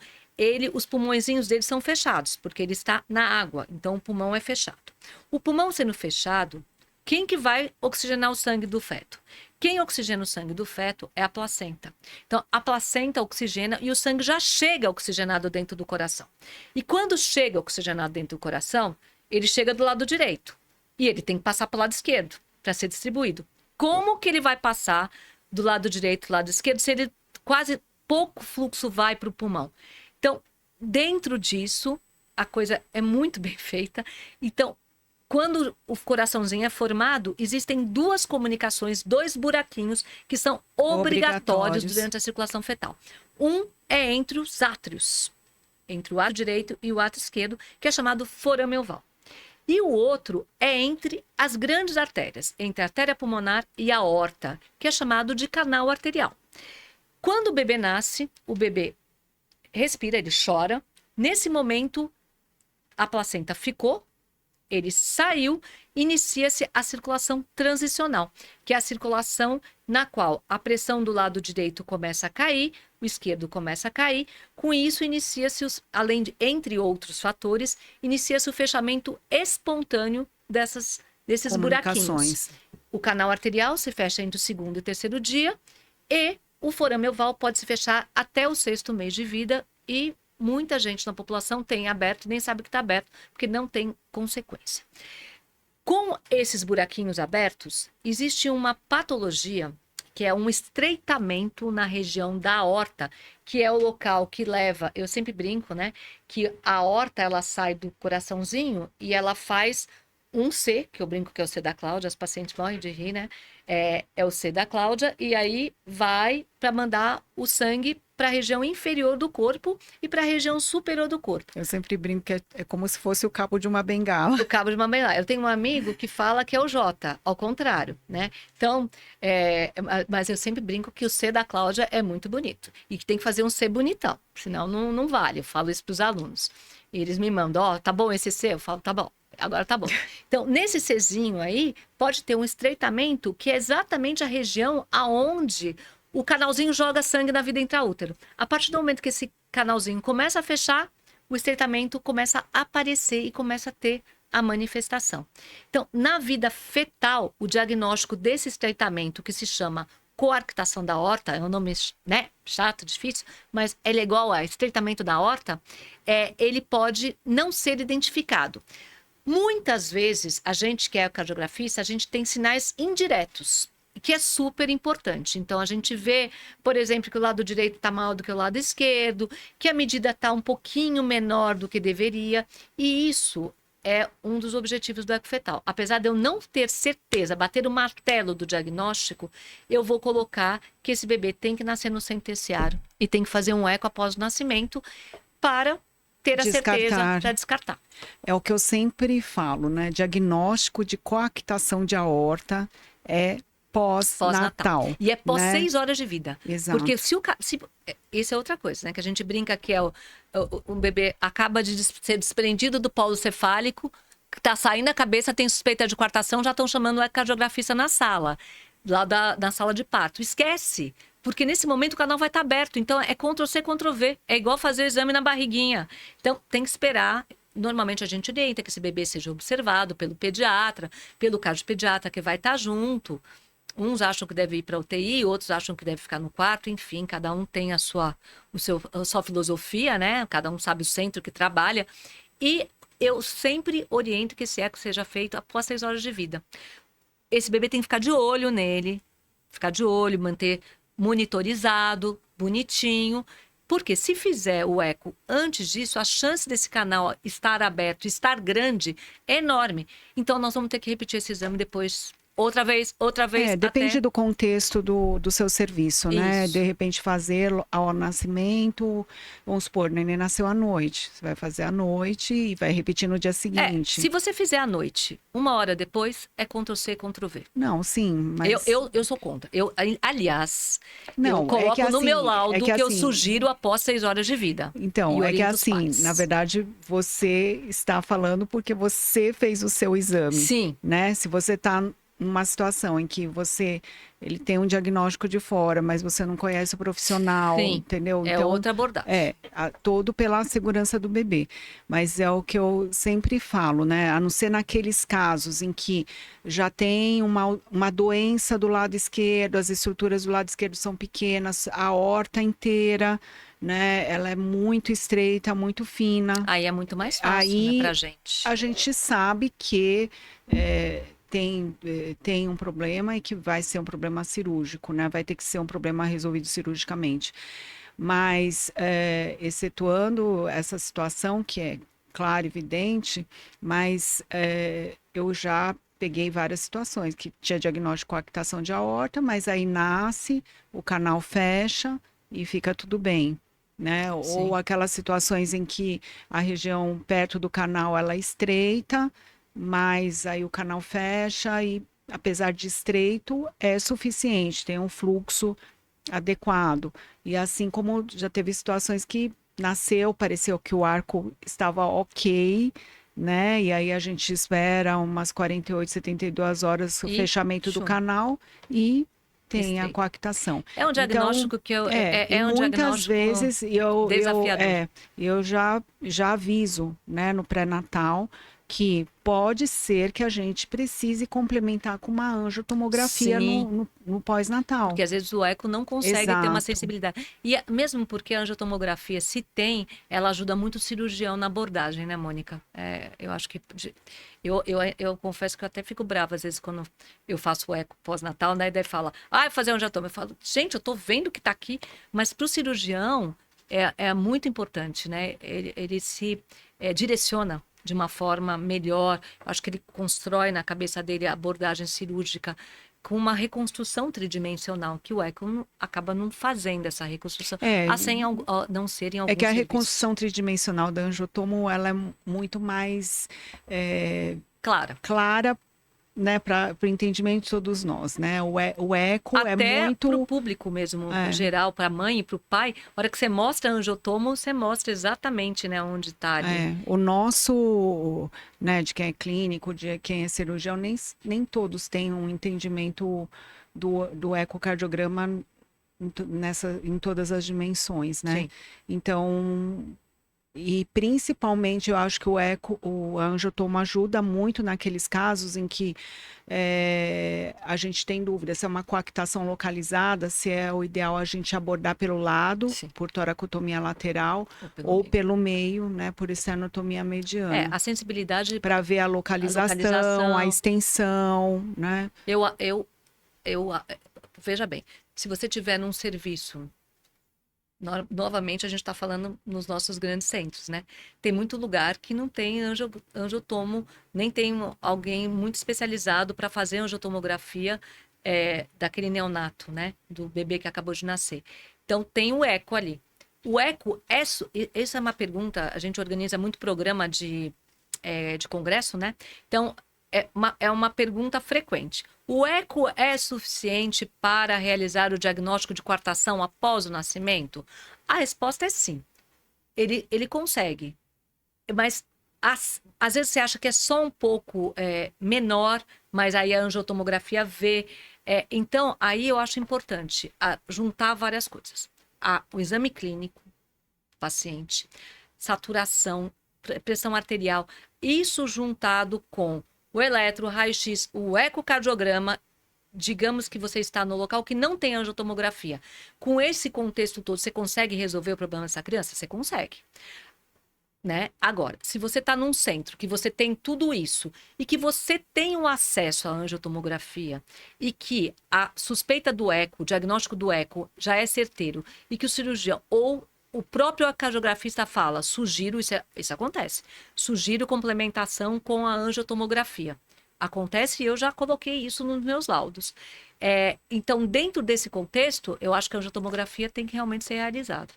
os pulmõezinhos dele são fechados, porque ele está na água, então o pulmão é fechado. O pulmão sendo fechado, quem que vai oxigenar o sangue do feto? Quem oxigena o sangue do feto é a placenta. Então, a placenta oxigena e o sangue já chega oxigenado dentro do coração. E quando chega oxigenado dentro do coração, ele chega do lado direito. E ele tem que passar para o lado esquerdo para ser distribuído. Como que ele vai passar do lado direito, do lado esquerdo, se ele quase pouco fluxo vai para o pulmão? Então, dentro disso, a coisa é muito bem feita. Então, quando o coraçãozinho é formado, existem 2 comunicações, 2 buraquinhos que são obrigatórios durante a circulação fetal. Um é entre os átrios, entre o átrio direito e o átrio esquerdo, que é chamado forame oval. E o outro é entre as grandes artérias, entre a artéria pulmonar e a aorta, que é chamado de canal arterial. Quando o bebê nasce, o bebê respira, ele chora. Nesse momento, a placenta ficou, ele saiu, inicia-se a circulação transicional, que é a circulação na qual a pressão do lado direito começa a cair, o esquerdo começa a cair. Com isso, inicia-se, entre outros fatores, inicia-se o fechamento espontâneo desses buraquinhos. O canal arterial se fecha entre o 2º e 3º dia e o forame oval pode se fechar até o 6º mês de vida e muita gente na população tem aberto, nem sabe que está aberto, porque não tem consequência. Com esses buraquinhos abertos, existe uma patologia que é um estreitamento na região da aorta, que é o local que leva, eu sempre brinco, né, que a aorta ela sai do coraçãozinho e ela faz um C, que eu brinco que é o C da Cláudia, as pacientes morrem de rir, né? É o C da Cláudia, e aí vai para mandar o sangue para a região inferior do corpo e para a região superior do corpo. Eu sempre brinco que é como se fosse o cabo de uma bengala. O cabo de uma bengala. Eu tenho um amigo que fala que é o J, ao contrário, né? Então, mas eu sempre brinco que o C da Cláudia é muito bonito e que tem que fazer um C bonitão, senão não vale. Eu falo isso para os alunos. E eles me mandam, tá bom esse C? Eu falo, tá bom. Agora tá bom. Então, nesse Czinho aí, pode ter um estreitamento que é exatamente a região aonde o canalzinho joga sangue na vida intraútero. A partir do momento que esse canalzinho começa a fechar, o estreitamento começa a aparecer e começa a ter a manifestação. Então, na vida fetal, o diagnóstico desse estreitamento, que se chama coarctação da aorta, é um nome, né, chato, difícil, mas ele é igual a estreitamento da aorta, ele pode não ser identificado. Muitas vezes, a gente que é cardiografista, a gente tem sinais indiretos, que é super importante. Então, a gente vê, por exemplo, que o lado direito está maior do que o lado esquerdo, que a medida está um pouquinho menor do que deveria, e isso é um dos objetivos do eco fetal. Apesar de eu não ter certeza, bater o martelo do diagnóstico, eu vou colocar que esse bebê tem que nascer no centro terciário e tem que fazer um eco após o nascimento para ter a certeza para descartar. É o que eu sempre falo, né? Diagnóstico de coarctação de aorta é pós-natal. E é pós né? 6 horas de vida. Exato. Porque isso é outra coisa, né? Que a gente brinca que o bebê acaba de ser desprendido do polo cefálico, tá saindo a cabeça, tem suspeita de coarctação, já estão chamando o ecocardiografista na sala, lá na sala de parto. Esquece! Porque nesse momento o canal vai estar aberto. Então é Ctrl+C, Ctrl+V. É igual fazer o exame na barriguinha. Então tem que esperar. Normalmente a gente orienta que esse bebê seja observado pelo pediatra, pelo cardiopediatra que vai estar junto. Uns acham que deve ir para a UTI, outros acham que deve ficar no quarto, enfim, cada um tem a sua filosofia, né? Cada um sabe o centro que trabalha. E eu sempre oriento que esse eco seja feito após 6 horas de vida. Esse bebê tem que ficar de olho nele, manter monitorizado, bonitinho, porque se fizer o eco antes disso, a chance desse canal estar aberto, estar grande, é enorme. Então, nós vamos ter que repetir esse exame depois. Outra vez. Depende do contexto do seu serviço, né? Isso. De repente fazer ao nascimento, vamos supor, o neném nasceu à noite. Você vai fazer à noite e vai repetir no dia seguinte. Se você fizer à noite, 1 hora depois, é Ctrl+C, Ctrl+V. Não, sim, mas... Eu sou contra. Aliás, não, eu coloco no meu laudo que eu assim, sugiro após 6 horas de vida. Então, é que assim, na verdade, você está falando porque você fez o seu exame. Sim. Né? Se você está uma situação em que ele tem um diagnóstico de fora, mas você não conhece o profissional, Sim, entendeu? É então, outra abordagem. Todo pela segurança do bebê. Mas é o que eu sempre falo, né? A não ser naqueles casos em que já tem uma doença do lado esquerdo, as estruturas do lado esquerdo são pequenas, a aorta inteira, né? Ela é muito estreita, muito fina. Aí é muito mais fácil, né, pra gente. A gente sabe que tem um problema e que vai ser um problema cirúrgico, né? Vai ter que ser um problema resolvido cirurgicamente. Mas, excetuando essa situação, que é clara e evidente, mas eu já peguei várias situações que tinha diagnóstico de coarctação de aorta, mas aí nasce, o canal fecha e fica tudo bem. Né? Ou aquelas situações em que a região perto do canal ela é estreita, mas aí o canal fecha e, apesar de estreito, é suficiente, tem um fluxo adequado. E assim como já teve situações que pareceu que o arco estava ok, né? E aí a gente espera umas 48, 72 horas o fechamento do canal e tem a coarctação. É um diagnóstico então, um muitas diagnóstico vezes desafiador. Eu já aviso, né, no pré-natal, que pode ser que a gente precise complementar com uma angiotomografia no pós-natal. Porque às vezes o eco não consegue ter uma sensibilidade. E mesmo porque a angiotomografia, se tem, ela ajuda muito o cirurgião na abordagem, né, Mônica? Eu acho que... Eu confesso que eu até fico brava às vezes quando eu faço o eco pós-natal, né? E daí fala, vai fazer angiotoma. Eu falo, gente, eu tô vendo que tá aqui. Mas para o cirurgião é muito importante, né? Ele se direciona de uma forma melhor. Acho que ele constrói na cabeça dele a abordagem cirúrgica com uma reconstrução tridimensional, que o eco acaba não fazendo essa reconstrução, sem não ser em alguns É que a serviços. reconstrução tridimensional da angiotomo, ela é muito mais clara, né, para o entendimento de todos nós, né? O eco até é muito... para o público mesmo, em geral, para a mãe e para o pai. A hora que você mostra a angiotomo, você mostra exatamente, né, onde está ali. O nosso, né, de quem é clínico, de quem é cirurgião, nem todos têm um entendimento do ecocardiograma em todas as dimensões, né? Sim. Então, e principalmente eu acho que o angiotomo ajuda muito naqueles casos em que a gente tem dúvida se é uma coactação localizada, se é o ideal a gente abordar pelo lado, Sim. por toracotomia lateral, Ou pelo meio, né, por estenotomia mediana. a sensibilidade para ver a localização, a extensão, né? Veja bem, se você tiver num serviço, novamente a gente está falando nos nossos grandes centros, né? Tem muito lugar que não tem angiotomo, nem tem alguém muito especializado para fazer angiotomografia daquele neonato, né? Do bebê que acabou de nascer. Então tem o eco ali. O eco, essa é uma pergunta, a gente organiza muito programa de congresso, né? Então, é uma pergunta frequente. O eco é suficiente para realizar o diagnóstico de coartação após o nascimento? A resposta é sim. Ele consegue. Mas, às vezes, você acha que é só um pouco menor, mas aí a angiotomografia vê. Então, aí eu acho importante juntar várias coisas. O exame clínico, paciente, saturação, pressão arterial, isso juntado com o eletro, o raio-x, o ecocardiograma, digamos que você está no local que não tem angiotomografia. Com esse contexto todo, você consegue resolver o problema dessa criança? Você consegue. Né? Agora, se você está num centro que você tem tudo isso e que você tem o acesso à angiotomografia e que a suspeita do eco, o diagnóstico do eco já é certeiro e que o cirurgião ou o próprio cardiografista fala, sugiro, isso acontece, sugiro complementação com a angiotomografia. Acontece e eu já coloquei isso nos meus laudos. Então, dentro desse contexto, eu acho que a angiotomografia tem que realmente ser realizada.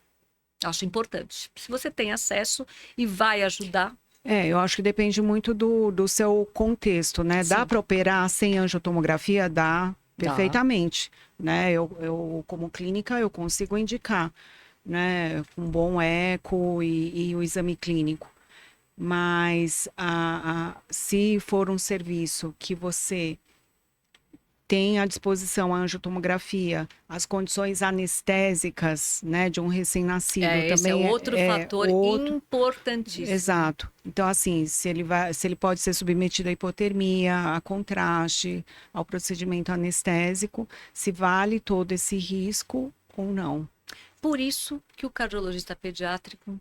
Acho importante. Se você tem acesso e vai ajudar. Eu acho que depende muito do seu contexto, né? Sim. Dá para operar sem angiotomografia? Dá, perfeitamente. Né? Eu, como clínica, eu consigo indicar, né? Um bom eco e o exame clínico. Mas se for um serviço que você tem à disposição a angiotomografia, as condições anestésicas, né, de um recém-nascido também esse é outro fator importantíssimo. Exato. Então, assim, se ele pode ser submetido à hipotermia, a contraste, ao procedimento anestésico, se vale todo esse risco ou não. Por isso que o cardiologista pediátrico,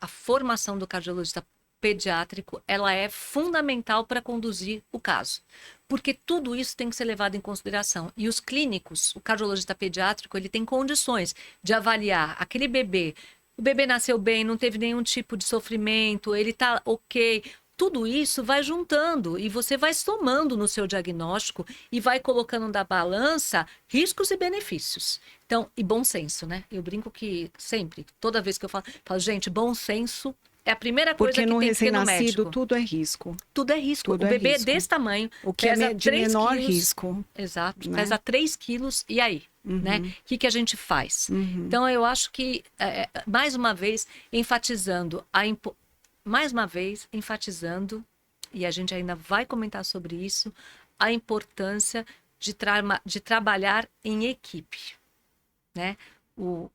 a formação do cardiologista pediátrico, ela é fundamental para conduzir o caso. Porque tudo isso tem que ser levado em consideração. E os clínicos, o cardiologista pediátrico, ele tem condições de avaliar aquele bebê. O bebê nasceu bem, não teve nenhum tipo de sofrimento, ele está ok. Tudo isso vai juntando e você vai somando no seu diagnóstico e vai colocando na balança riscos e benefícios. Então, e bom senso, né? Eu brinco que sempre, toda vez que eu falo, gente, bom senso é a primeira coisa que tem que ter no médico. Porque no recém-nascido tudo é risco. Tudo é risco. O bebê é desse tamanho, o que é de menor risco. Exato, né? Pesa 3 quilos, e aí? Né? O que a gente faz? Então, eu acho que, mais uma vez, enfatizando, e a gente ainda vai comentar sobre isso, a importância de trabalhar em equipe. Né? O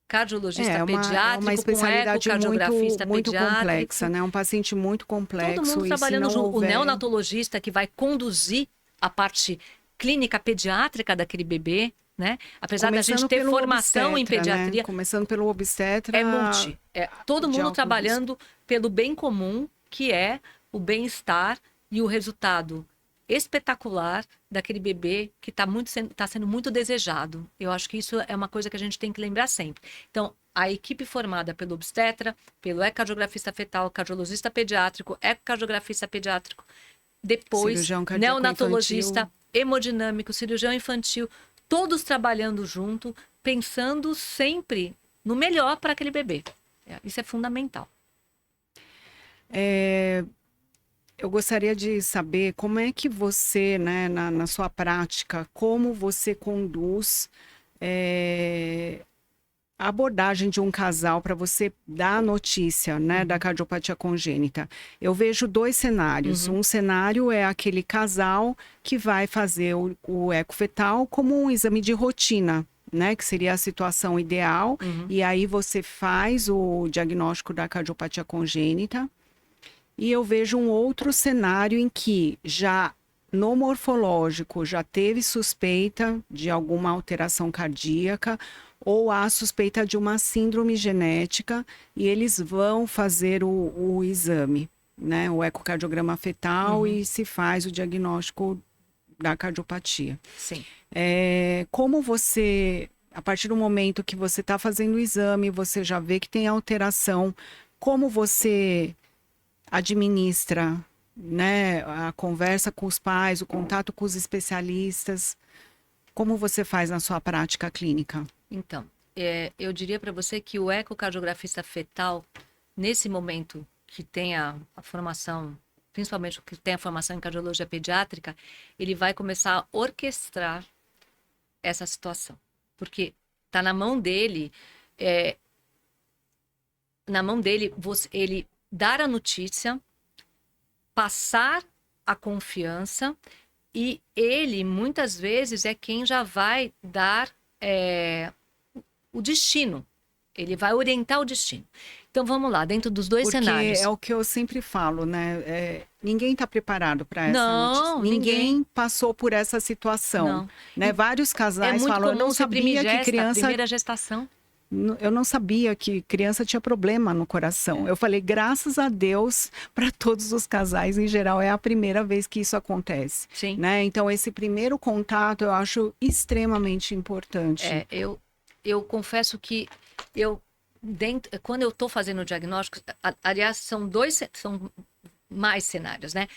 cardiologista pediátrico, uma especialidade com ecocardiografista muito pediátrico. Complexa, né? Um paciente muito complexo. Todo mundo trabalhando junto. Houver... O neonatologista que vai conduzir a parte clínica pediátrica daquele bebê, né? Apesar da gente ter formação em pediatria. Né? Começando pelo obstetra. Todo mundo trabalhando pelo bem comum, que é o bem-estar e o resultado espetacular daquele bebê que está sendo muito desejado. Eu acho que isso é uma coisa que a gente tem que lembrar sempre. Então, a equipe formada pelo obstetra, pelo ecocardiografista fetal, cardiologista pediátrico, ecocardiografista pediátrico, depois neonatologista, infantil, hemodinâmico, cirurgião infantil, todos trabalhando junto, pensando sempre no melhor para aquele bebê. Isso é fundamental. Eu gostaria de saber como é que você, né, na sua prática, como você conduz a abordagem de um casal para você dar a notícia, né, da cardiopatia congênita. Eu vejo 2 cenários. Um cenário é aquele casal que vai fazer o eco fetal como um exame de rotina, né? Que seria a situação ideal. E aí você faz o diagnóstico da cardiopatia congênita. E eu vejo um outro cenário em que já no morfológico já teve suspeita de alguma alteração cardíaca ou há suspeita de uma síndrome genética e eles vão fazer o exame, né? O ecocardiograma fetal e se faz o diagnóstico da cardiopatia. Sim. Como você, a partir do momento que você está fazendo o exame, você já vê que tem alteração, como você administra, né, a conversa com os pais, o contato com os especialistas, como você faz na sua prática clínica? Então, eu diria para você que o ecocardiografista fetal, nesse momento que tem a formação, principalmente que tem a formação em cardiologia pediátrica, ele vai começar a orquestrar essa situação. Porque está na mão dele, ele dar a notícia, passar a confiança e ele, muitas vezes, é quem já vai dar o destino. Ele vai orientar o destino. Então, vamos lá, dentro dos dois cenários. Porque é o que eu sempre falo, né? Ninguém está preparado para essa Não, notícia. Ninguém passou por essa situação. Não. Né? Vários casais muito falam, eu comum não ser sabia que criança... primeira gestação. Eu não sabia que criança tinha problema no coração. Eu falei, graças a Deus, para todos os casais em geral, é a primeira vez que isso acontece. Sim. Né? Então, esse primeiro contato eu acho extremamente importante. Eu confesso que quando eu estou fazendo o diagnóstico, aliás, são mais cenários, né?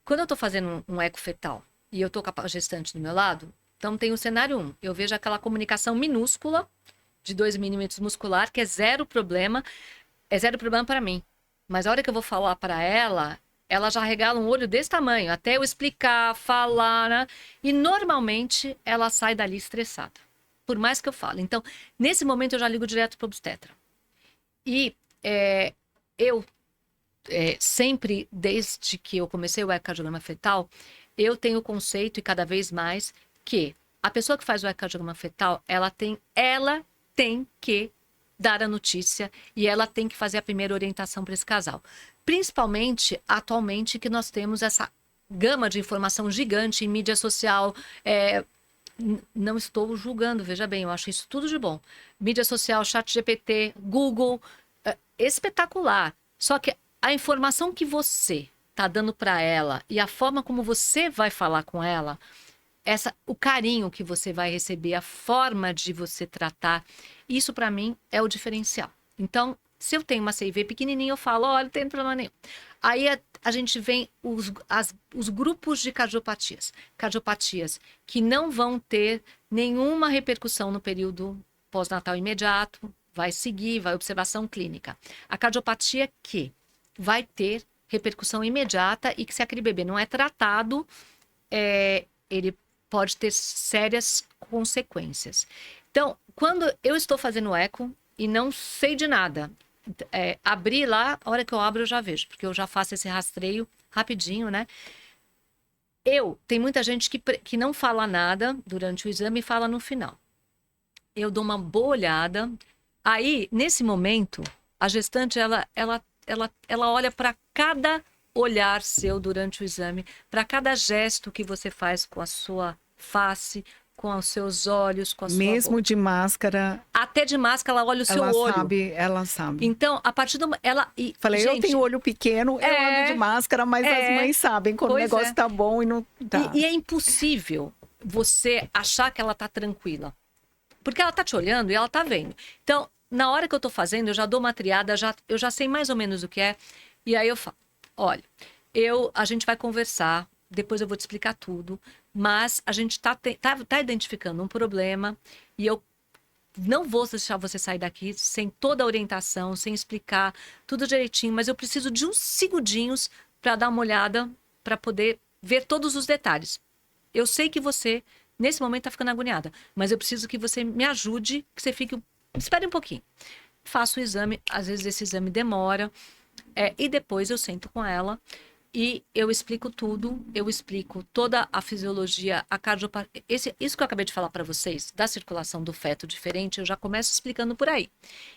Quando eu estou fazendo um eco fetal e eu estou com a gestante do meu lado, então tem o cenário 1. Eu vejo aquela comunicação minúscula de 2 milímetros muscular, que é zero problema para mim. Mas a hora que eu vou falar para ela, ela já regala um olho desse tamanho, até eu explicar, falar, né? E normalmente ela sai dali estressada, por mais que eu fale. Então, nesse momento eu já ligo direto para o obstetra. E eu sempre, desde que eu comecei o ecocardiograma fetal, eu tenho o conceito, e cada vez mais, que a pessoa que faz o ecocardiograma fetal, ela tem que dar a notícia e ela tem que fazer a primeira orientação para esse casal. Principalmente, atualmente, que nós temos essa gama de informação gigante em mídia social. Não estou julgando, veja bem, eu acho isso tudo de bom. Mídia social, ChatGPT, Google, espetacular. Só que a informação que você está dando para ela e a forma como você vai falar com ela, o carinho que você vai receber, a forma de você tratar, isso para mim é o diferencial. Então, se eu tenho uma CIV pequenininha, eu falo, olha, não tem problema nenhum. Aí a gente vem os grupos de cardiopatias. Cardiopatias que não vão ter nenhuma repercussão no período pós-natal imediato, vai seguir, vai observação clínica. A cardiopatia que vai ter repercussão imediata e que se aquele bebê não é tratado, ele pode ter sérias consequências. Então, quando eu estou fazendo eco e não sei de nada, abrir lá, a hora que eu abro eu já vejo, porque eu já faço esse rastreio rapidinho, né? Tem muita gente que não fala nada durante o exame e fala no final. Eu dou uma boa olhada. Aí, nesse momento, a gestante, ela olha para cada olhar seu durante o exame, para cada gesto que você faz com a sua face, com os seus olhos, com a sua Mesmo boca. de máscara. Até de máscara, ela olha o seu olho. Ela sabe. Então, a partir do... Falei, gente, eu tenho olho pequeno, eu ando de máscara, mas as mães sabem quando o negócio tá bom e não tá. E é impossível você achar que ela tá tranquila. Porque ela tá te olhando e ela tá vendo. Então, na hora que eu tô fazendo, eu já dou uma triada, eu já sei mais ou menos o que é. E aí eu falo, olha, a gente vai conversar, depois eu vou te explicar tudo, mas a gente tá identificando um problema e eu não vou deixar você sair daqui sem toda a orientação, sem explicar tudo direitinho, mas eu preciso de uns segundinhos para dar uma olhada, para poder ver todos os detalhes. Eu sei que você, nesse momento, tá ficando agoniada, mas eu preciso que você me ajude, que você fique... Espere um pouquinho. Faço o exame, às vezes esse exame demora, e depois eu sento com ela E eu explico tudo, eu explico toda a fisiologia, a cardiopatia. Isso que eu acabei de falar para vocês, da circulação do feto diferente, eu já começo explicando por aí.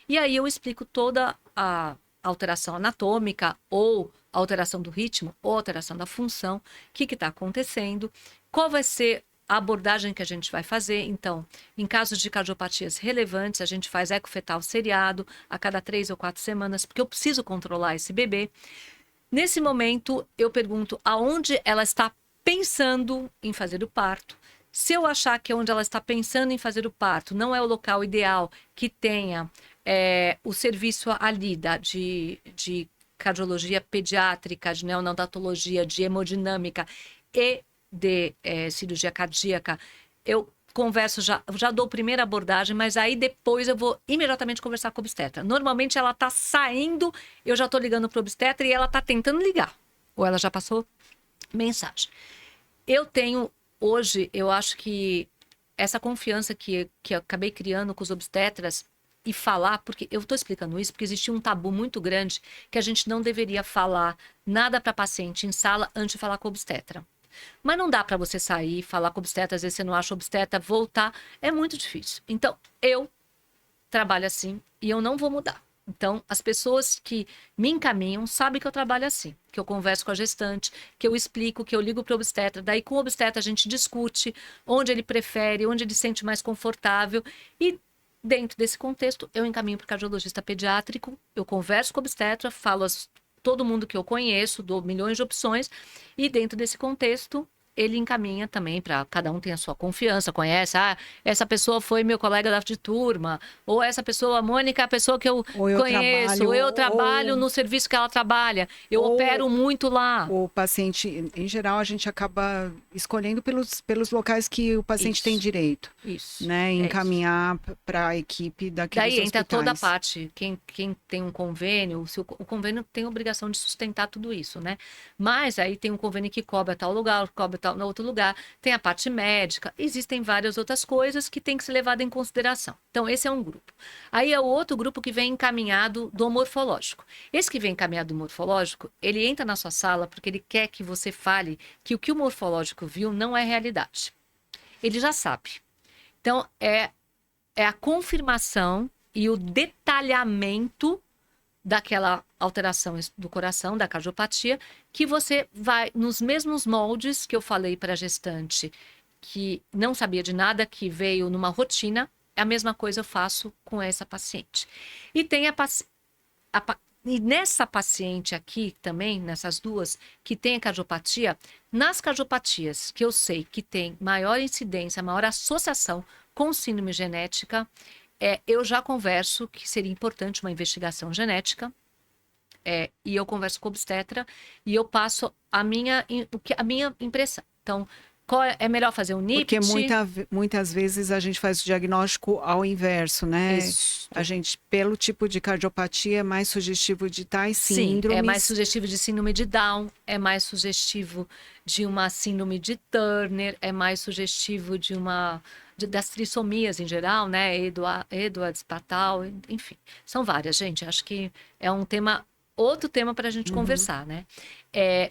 E aí eu explico toda a alteração anatômica, ou alteração do ritmo, ou alteração da função, o que está acontecendo, qual vai ser a abordagem que a gente vai fazer. Então, em casos de cardiopatias relevantes, a gente faz ecofetal seriado a cada 3 ou 4 semanas, porque eu preciso controlar esse bebê. Nesse momento, eu pergunto aonde ela está pensando em fazer o parto. Se eu achar que onde ela está pensando em fazer o parto não é o local ideal que tenha o serviço ali de cardiologia pediátrica, de neonatologia, de hemodinâmica e de cirurgia cardíaca, eu converso, já dou primeira abordagem, mas aí depois eu vou imediatamente conversar com a obstetra. Normalmente ela tá saindo, eu já tô ligando pro obstetra e ela tá tentando ligar. Ou ela já passou mensagem. Eu tenho, hoje, eu acho que essa confiança que eu acabei criando com os obstetras e falar, porque eu tô explicando isso, porque existia um tabu muito grande que a gente não deveria falar nada para paciente em sala antes de falar com o obstetra. Mas não dá para você sair, falar com o obstetra, às vezes você não acha o obstetra, voltar, é muito difícil. Então, eu trabalho assim e eu não vou mudar. Então, as pessoas que me encaminham sabem que eu trabalho assim, que eu converso com a gestante, que eu explico, que eu ligo para o obstetra, daí com o obstetra a gente discute onde ele prefere, onde ele se sente mais confortável e dentro desse contexto eu encaminho para o cardiologista pediátrico, eu converso com o obstetra, falo todo mundo que eu conheço, dou milhões de opções, e dentro desse contexto, ele encaminha também para cada um tem a sua confiança, conhece, essa pessoa foi meu colega de turma, ou essa pessoa, a Mônica, é a pessoa que eu conheço, ou eu trabalho no serviço que ela trabalha, eu opero muito lá. O paciente, em geral, a gente acaba escolhendo pelos locais que o paciente tem direito. Isso. Né? Encaminhar para a equipe daqueles hospitais. Daí entra toda a parte, quem tem um convênio, o convênio tem a obrigação de sustentar tudo isso, né? Mas aí tem um convênio que cobre a tal lugar, cobre no outro lugar, tem a parte médica, existem várias outras coisas que tem que ser levada em consideração. Então, esse é um grupo. Aí é o outro grupo que vem encaminhado do morfológico. Esse que vem encaminhado do morfológico, ele entra na sua sala porque ele quer que você fale que o que o morfológico viu não é realidade. Ele já sabe. Então, é a confirmação e o detalhamento daquela alteração do coração, da cardiopatia, que você vai nos mesmos moldes que eu falei para a gestante, que não sabia de nada, que veio numa rotina, a mesma coisa eu faço com essa paciente. E tem e nessa paciente aqui também, nessas duas, que tem a cardiopatia, nas cardiopatias que eu sei que tem maior incidência, maior associação com síndrome genética, eu já converso que seria importante uma investigação genética, e eu converso com o obstetra e eu passo a minha impressão. Então, é melhor fazer um NIPT? Porque muitas vezes a gente faz o diagnóstico ao inverso, né? Isso. A gente, pelo tipo de cardiopatia, é mais sugestivo de tais síndromes. Sim, é mais sugestivo de síndrome de Down, é mais sugestivo de uma síndrome de Turner, é mais sugestivo das trissomias em geral, né? Edwards, Patal, enfim. São várias, gente. Acho que é outro tema para a gente conversar, né?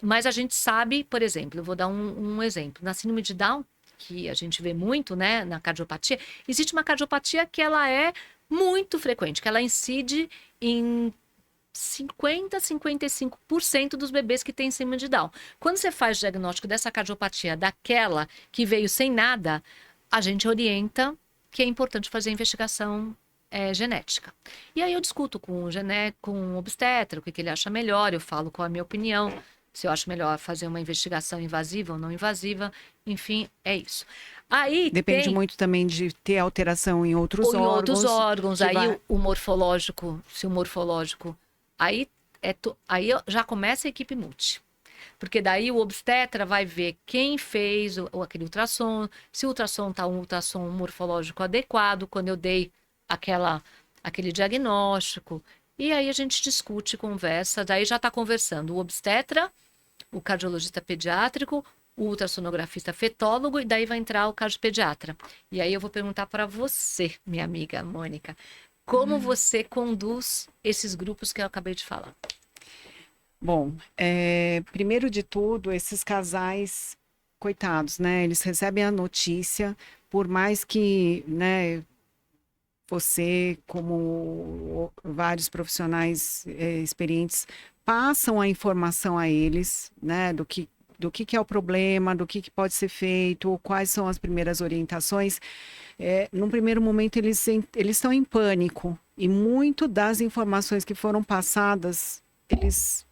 Mas a gente sabe, por exemplo, eu vou dar um exemplo. Na síndrome de Down, que a gente vê muito, né, na cardiopatia, existe uma cardiopatia que ela é muito frequente, que ela incide em 55% dos bebês que têm síndrome de Down. Quando você faz o diagnóstico dessa cardiopatia, daquela que veio sem nada, a gente orienta que é importante fazer a investigação genética. E aí eu discuto com o obstetra, o que ele acha melhor, eu falo qual é a minha opinião, se eu acho melhor fazer uma investigação invasiva ou não invasiva, enfim, é isso. Aí depende muito também de ter alteração em outros órgãos. Em outros órgãos, aí o morfológico, se o morfológico, aí já começa a equipe multi. Porque daí o obstetra vai ver quem fez aquele ultrassom, se o ultrassom está um ultrassom morfológico adequado, quando eu dei aquele diagnóstico, e aí a gente discute, conversa, daí já está conversando o obstetra, o cardiologista pediátrico, o ultrassonografista fetólogo, e daí vai entrar o cardiopediatra. E aí eu vou perguntar para você, minha amiga Mônica, como você conduz esses grupos que eu acabei de falar? Bom, primeiro de tudo, esses casais, coitados, né? Eles recebem a notícia, por mais que, né, você, como vários profissionais experientes, passam a informação a eles, né, do que é o problema, do que pode ser feito, quais são as primeiras orientações. Num primeiro momento, eles estão em pânico e muito das informações que foram passadas, eles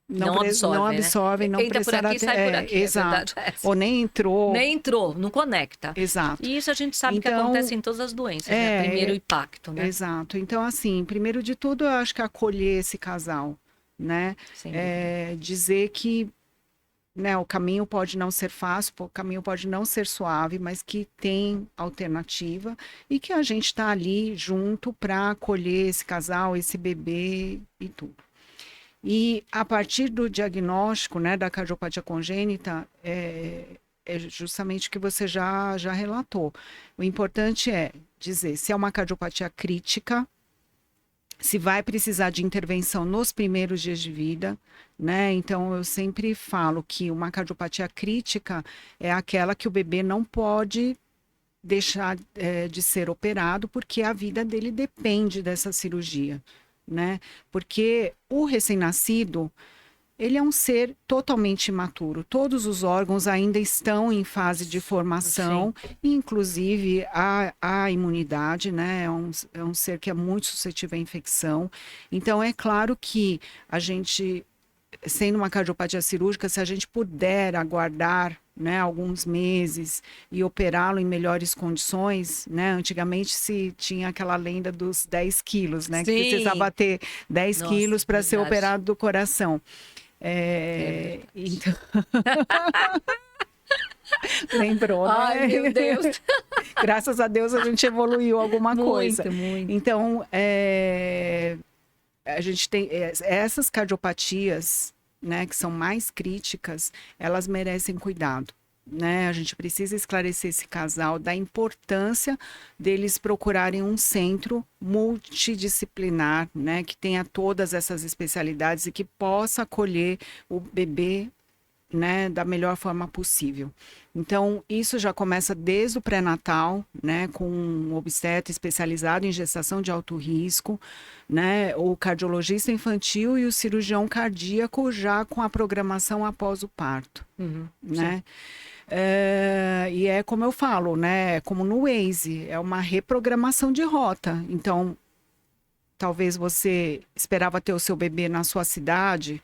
Não absorve, não né? absorvem, não Entra por prestaram aqui, sai por aqui, é verdade exato. essa. Ou nem entrou. Nem entrou, não conecta. Exato. E isso a gente sabe que Então, acontece em todas as doenças, né? Primeiro impacto, né? Exato. Então, assim, primeiro de tudo, eu acho que acolher esse casal, né? Sem dúvida. Dizer que, né, o caminho pode não ser fácil, o caminho pode não ser suave, mas que tem alternativa e que a gente está ali junto para acolher esse casal, esse bebê e tudo. E a partir do diagnóstico, né, da cardiopatia congênita, é justamente o que você já relatou. O importante é dizer se é uma cardiopatia crítica, se vai precisar de intervenção nos primeiros dias de vida, né? Então, eu sempre falo que uma cardiopatia crítica é aquela que o bebê não pode deixar de ser operado, porque a vida dele depende dessa cirurgia, né? Porque o recém-nascido, ele é um ser totalmente imaturo. Todos os órgãos ainda estão em fase de formação, inclusive a imunidade, né? É um ser que é muito suscetível à infecção. Então, é claro que a gente, sendo uma cardiopatia cirúrgica, se a gente puder aguardar, né, alguns meses e operá-lo em melhores condições, né? Antigamente se tinha aquela lenda dos 10 quilos, né? Que precisava ter 10 Nossa, quilos para ser verdade. operado do coração. Então... Lembrou, né? Ai, meu Deus. Graças a Deus a gente evoluiu alguma coisa. Muito. Então, a gente tem essas cardiopatias, né, que são mais críticas, elas merecem cuidado, né? A gente precisa esclarecer esse casal da importância deles procurarem um centro multidisciplinar, né, que tenha todas essas especialidades e que possa acolher o bebê, né, da melhor forma possível. Então, isso já começa desde o pré-natal, né, com um obstetra especializado em gestação de alto risco, né, o cardiologista infantil e o cirurgião cardíaco já com a programação após o parto, né? E é como eu falo, né, como no Waze, é uma reprogramação de rota. Então, talvez você esperava ter o seu bebê na sua cidade.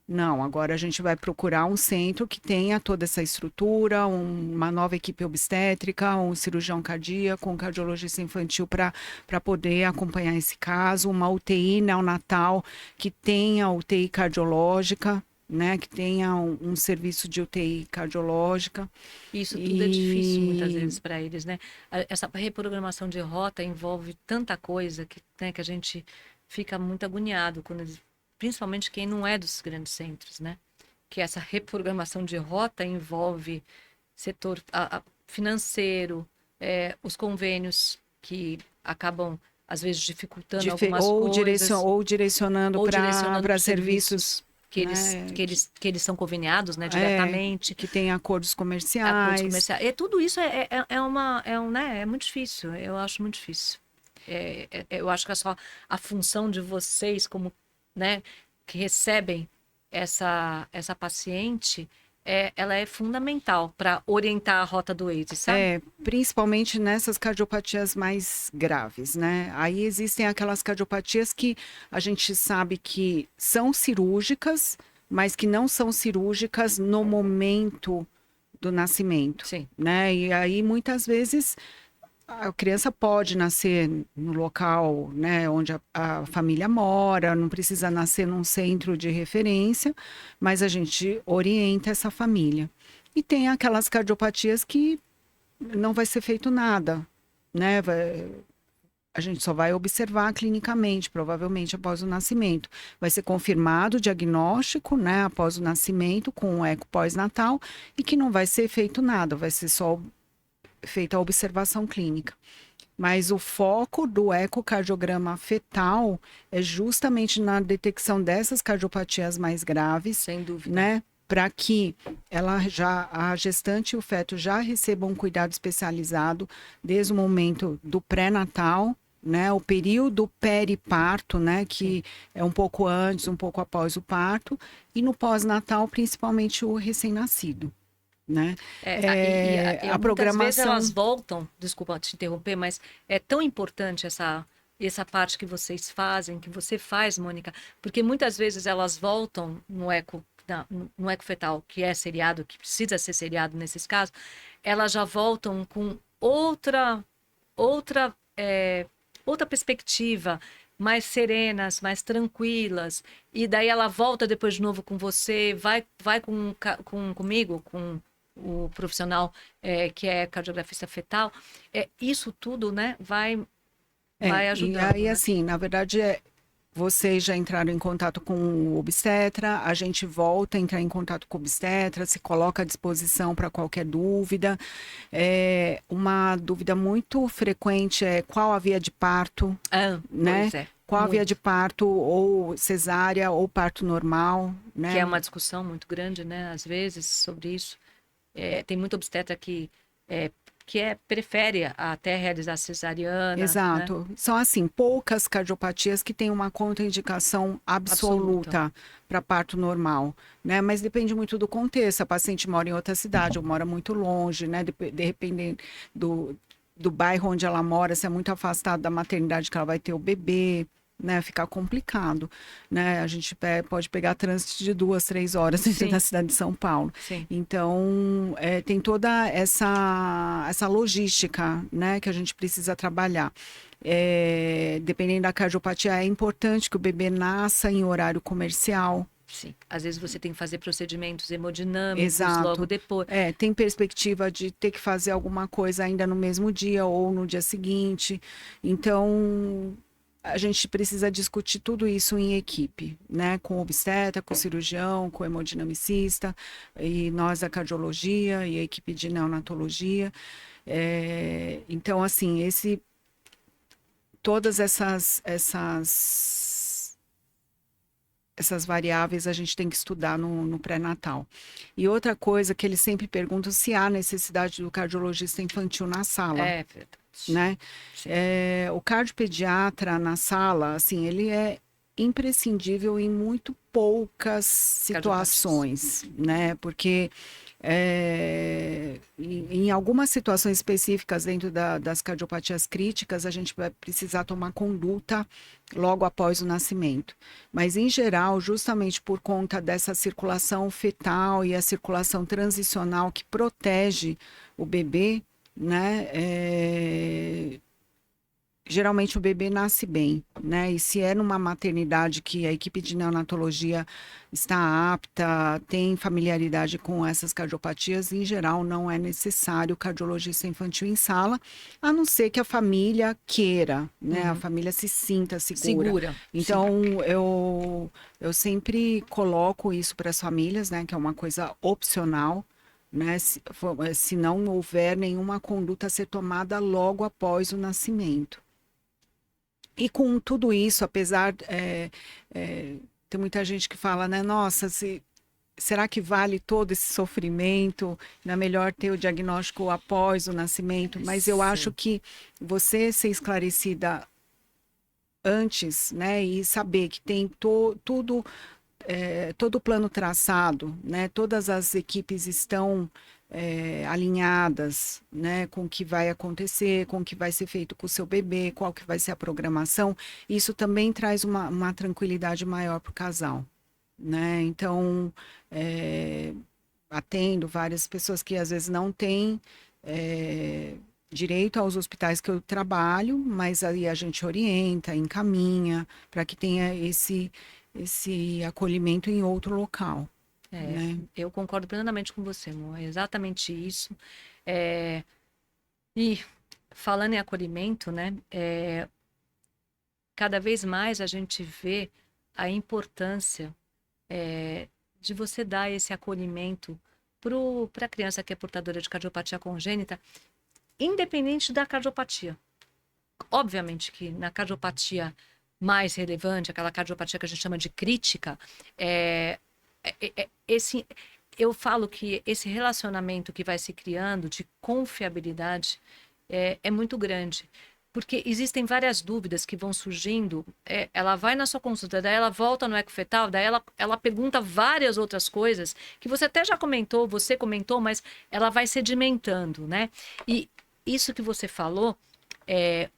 Não, agora a gente vai procurar um centro que tenha toda essa estrutura, uma nova equipe obstétrica, um cirurgião cardíaco, um cardiologista infantil para poder acompanhar esse caso, uma UTI neonatal que tenha UTI cardiológica, né, que tenha um serviço de UTI cardiológica. Isso tudo é difícil muitas vezes para eles, né? Essa reprogramação de rota envolve tanta coisa que, né, que a gente fica muito agoniado quando eles, principalmente quem não é dos grandes centros, né? Que essa reprogramação de rota envolve setor financeiro, os convênios que acabam, às vezes, dificultando algumas coisas. Ou direcionando para serviços que eles são conveniados, né, diretamente. Que tem acordos comerciais. E tudo isso é muito difícil, eu acho muito difícil. Eu acho que é só a função de vocês como, né, que recebem essa paciente, ela é fundamental para orientar a rota do Waze, sabe? Principalmente nessas cardiopatias mais graves, né? Aí existem aquelas cardiopatias que a gente sabe que são cirúrgicas, mas que não são cirúrgicas no momento do nascimento, Sim. né? E aí muitas vezes a criança pode nascer no local, né, onde a família mora, não precisa nascer num centro de referência, mas a gente orienta essa família. E tem aquelas cardiopatias que não vai ser feito nada, né? A gente só vai observar clinicamente, provavelmente após o nascimento. Vai ser confirmado o diagnóstico, né, após o nascimento, com o eco pós-natal, e que não vai ser feito nada, vai ser só feita a observação clínica. Mas o foco do ecocardiograma fetal é justamente na detecção dessas cardiopatias mais graves, Sem dúvida. né? Para que a gestante e o feto já recebam um cuidado especializado desde o momento do pré-natal, né? O período periparto, né? Que é um pouco antes, um pouco após o parto, e no pós-natal, principalmente o recém-nascido. Né? A Muitas vezes programação. elas voltam, desculpa te interromper, mas é tão importante essa parte que vocês fazem, que você faz, Mônica, porque muitas vezes elas voltam no eco fetal, que é seriado, que precisa ser seriado nesses casos, elas já voltam com outra, outra perspectiva, mais serenas, mais tranquilas, e daí ela volta depois de novo com você, vai comigo, com o profissional que é cardiografista fetal, isso tudo, né, vai E ajudando, aí, né? assim, na verdade, vocês já entraram em contato com o obstetra, a gente volta a entrar em contato com o obstetra, se coloca à disposição para qualquer dúvida. Uma dúvida muito frequente é qual a via de parto, né? Pois é, Qual a via de muito. parto, ou cesárea, ou parto normal, Que né? é uma discussão muito grande, né, às vezes, sobre isso. Tem muito obstetra que prefere até realizar cesariana, né? Exato. São, assim, poucas cardiopatias que têm uma contraindicação Absoluta. absoluta para parto normal, né? Mas depende muito do contexto. A paciente mora em outra cidade ou mora muito longe, né? Dependendo do bairro onde ela mora, se é muito afastado da maternidade que ela vai ter o bebê, né? Fica complicado, né? A gente pode pegar trânsito de 2, 3 horas dentro da Sim, cidade de São Paulo. sim. Então, tem toda essa logística, né, que a gente precisa trabalhar. Dependendo da cardiopatia, é importante que o bebê nasça em horário comercial. Sim, às vezes você tem que fazer procedimentos hemodinâmicos logo Exato. depois. Tem perspectiva de ter que fazer alguma coisa ainda no mesmo dia ou no dia seguinte. Então, a gente precisa discutir tudo isso em equipe, né? Com o obstetra, com o cirurgião, com o hemodinamicista, e nós da cardiologia e a equipe de neonatologia. Então, assim, todas essas variáveis a gente tem que estudar no pré-natal. E outra coisa que eles sempre perguntam se há necessidade do cardiologista infantil na sala, É verdade. né? Sim. O cardiopediatra na sala, assim, ele é imprescindível em muito poucas situações, né? Porque em algumas situações específicas dentro das cardiopatias críticas, a gente vai precisar tomar conduta logo após o nascimento. Mas, em geral, justamente por conta dessa circulação fetal e a circulação transicional que protege o bebê, né? Geralmente o bebê nasce bem, né? E se é numa maternidade que a equipe de neonatologia está apta, tem familiaridade com essas cardiopatias, em geral não é necessário o cardiologista infantil em sala, a não ser que a família queira, né? A família se sinta segura. Segura. Então, eu sempre coloco isso para as famílias, né? Que é uma coisa opcional, né? Se não houver nenhuma conduta a ser tomada logo após o nascimento. E com tudo isso, apesar, tem muita gente que fala, né? Nossa, será que vale todo esse sofrimento? Não é melhor ter o diagnóstico após o nascimento? Mas eu acho Sim. que você ser esclarecida antes, né? E saber que tem todo o plano traçado, né? Todas as equipes estão alinhadas, né, com o que vai acontecer, com o que vai ser feito com o seu bebê, qual que vai ser a programação. Isso também traz uma tranquilidade maior para o casal, né? Então, atendo várias pessoas que às vezes não têm direito aos hospitais que eu trabalho, mas aí a gente orienta, encaminha para que tenha esse acolhimento em outro local, né? Eu concordo plenamente com você, amor. É exatamente isso. É, E falando em acolhimento, né? Cada vez mais a gente vê a importância de você dar esse acolhimento para a criança que é portadora de cardiopatia congênita, independente da cardiopatia. obviamente que na cardiopatia mais relevante, aquela cardiopatia que a gente chama de crítica, esse, eu falo que esse relacionamento que vai se criando de confiabilidade é muito grande. Porque existem várias dúvidas que vão surgindo. Ela vai na sua consulta, daí ela volta no ecofetal, daí ela pergunta várias outras coisas que você até já comentou, você comentou, mas ela vai sedimentando, né? E isso que você falou,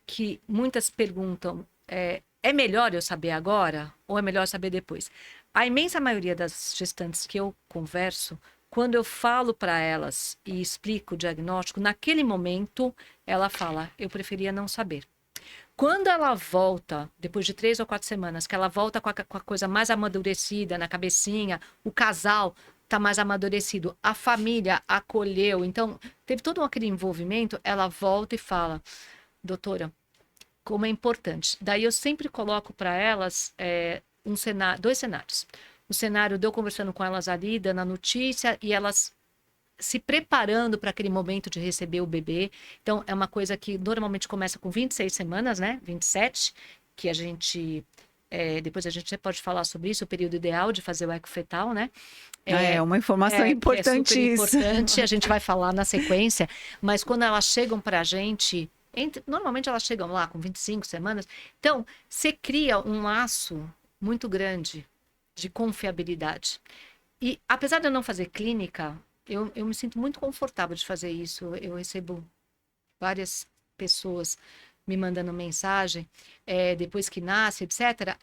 que muitas perguntam, é melhor eu saber agora ou é melhor saber depois? A imensa maioria das gestantes que eu converso, quando eu falo para elas e explico o diagnóstico, naquele momento ela fala, eu preferia não saber. Quando ela volta, depois de 3 ou 4 semanas, que ela volta com a coisa mais amadurecida na cabecinha, o casal está mais amadurecido, a família acolheu, então teve todo aquele envolvimento, ela volta e fala, doutora, como é importante. Daí eu sempre coloco para elas dois cenários. O cenário de eu conversando com elas ali, dando a notícia, e elas se preparando para aquele momento de receber o bebê. Então, é uma coisa que normalmente começa com 26 semanas, né? 27, que a gente... depois a gente pode falar sobre isso, o período ideal de fazer o ecofetal, né? É uma informação importantíssima. É super importante, a gente vai falar na sequência, mas quando elas chegam para a gente... Normalmente elas chegam lá com 25 semanas. Então, você cria um laço muito grande de confiabilidade. E apesar de eu não fazer clínica, eu me sinto muito confortável de fazer isso. Eu recebo várias pessoas me mandando mensagem depois que nasce, etc.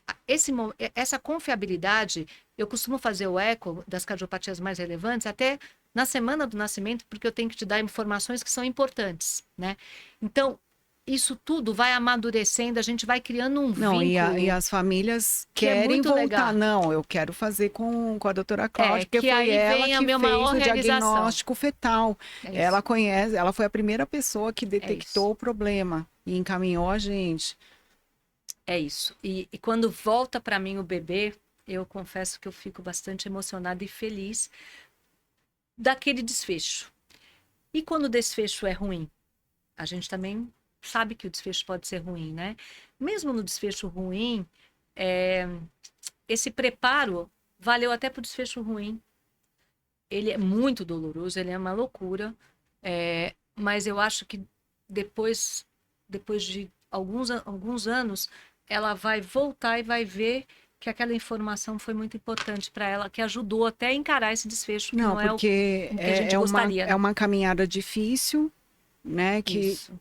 Essa confiabilidade, eu costumo fazer o eco das cardiopatias mais relevantes até na semana do nascimento, porque eu tenho que te dar informações que são importantes, né? Então, isso tudo vai amadurecendo, a gente vai criando um Não, vínculo e as famílias que é querem muito voltar. legal. Não, eu quero fazer com a doutora Cláudia, porque Que foi aí ela vem a que minha fez maior o realização. diagnóstico fetal. É isso. Ela conhece, ela foi a primeira pessoa que detectou isso. o problema e encaminhou a gente. É isso. E quando volta para mim o bebê, eu confesso que eu fico bastante emocionada e feliz daquele desfecho. E quando o desfecho é ruim? A gente também sabe que o desfecho pode ser ruim, né? Mesmo no desfecho ruim, esse preparo valeu até para o desfecho ruim. Ele é muito doloroso, ele é uma loucura, mas eu acho que depois de alguns anos, ela vai voltar e vai ver que aquela informação foi muito importante para ela, que ajudou até a encarar esse desfecho, que não é o porque que a gente gostaria. é uma caminhada difícil, né? Que Isso.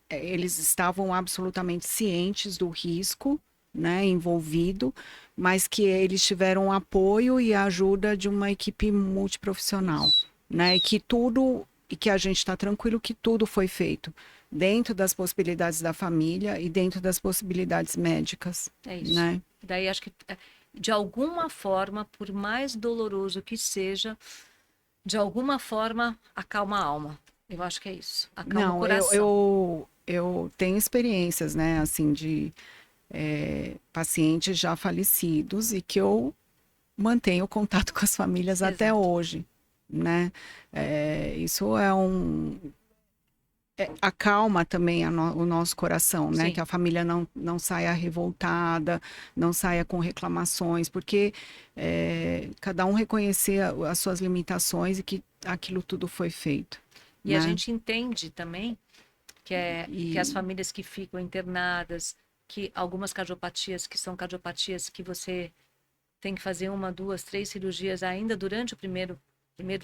eles estavam absolutamente cientes do risco, né, envolvido, mas que eles tiveram o apoio e a ajuda de uma equipe multiprofissional, né? E que a gente está tranquilo que tudo foi feito dentro das possibilidades da família e dentro das possibilidades médicas. É isso. Né? Daí acho que, de alguma forma, por mais doloroso que seja, de alguma forma, acalma a alma. Eu acho que é isso. Acalma o coração. Eu tenho experiências, né, assim, de pacientes já falecidos e que eu mantenho contato com as famílias até hoje, né? Isso acalma também o nosso coração, né? Sim. Que a família não saia revoltada, não saia com reclamações, porque cada um reconhecer as suas limitações e que aquilo tudo foi feito. E né? a gente entende também que as famílias que ficam internadas, que algumas cardiopatias, que são cardiopatias que você tem que fazer 1, 2, 3 cirurgias ainda durante o primeiro,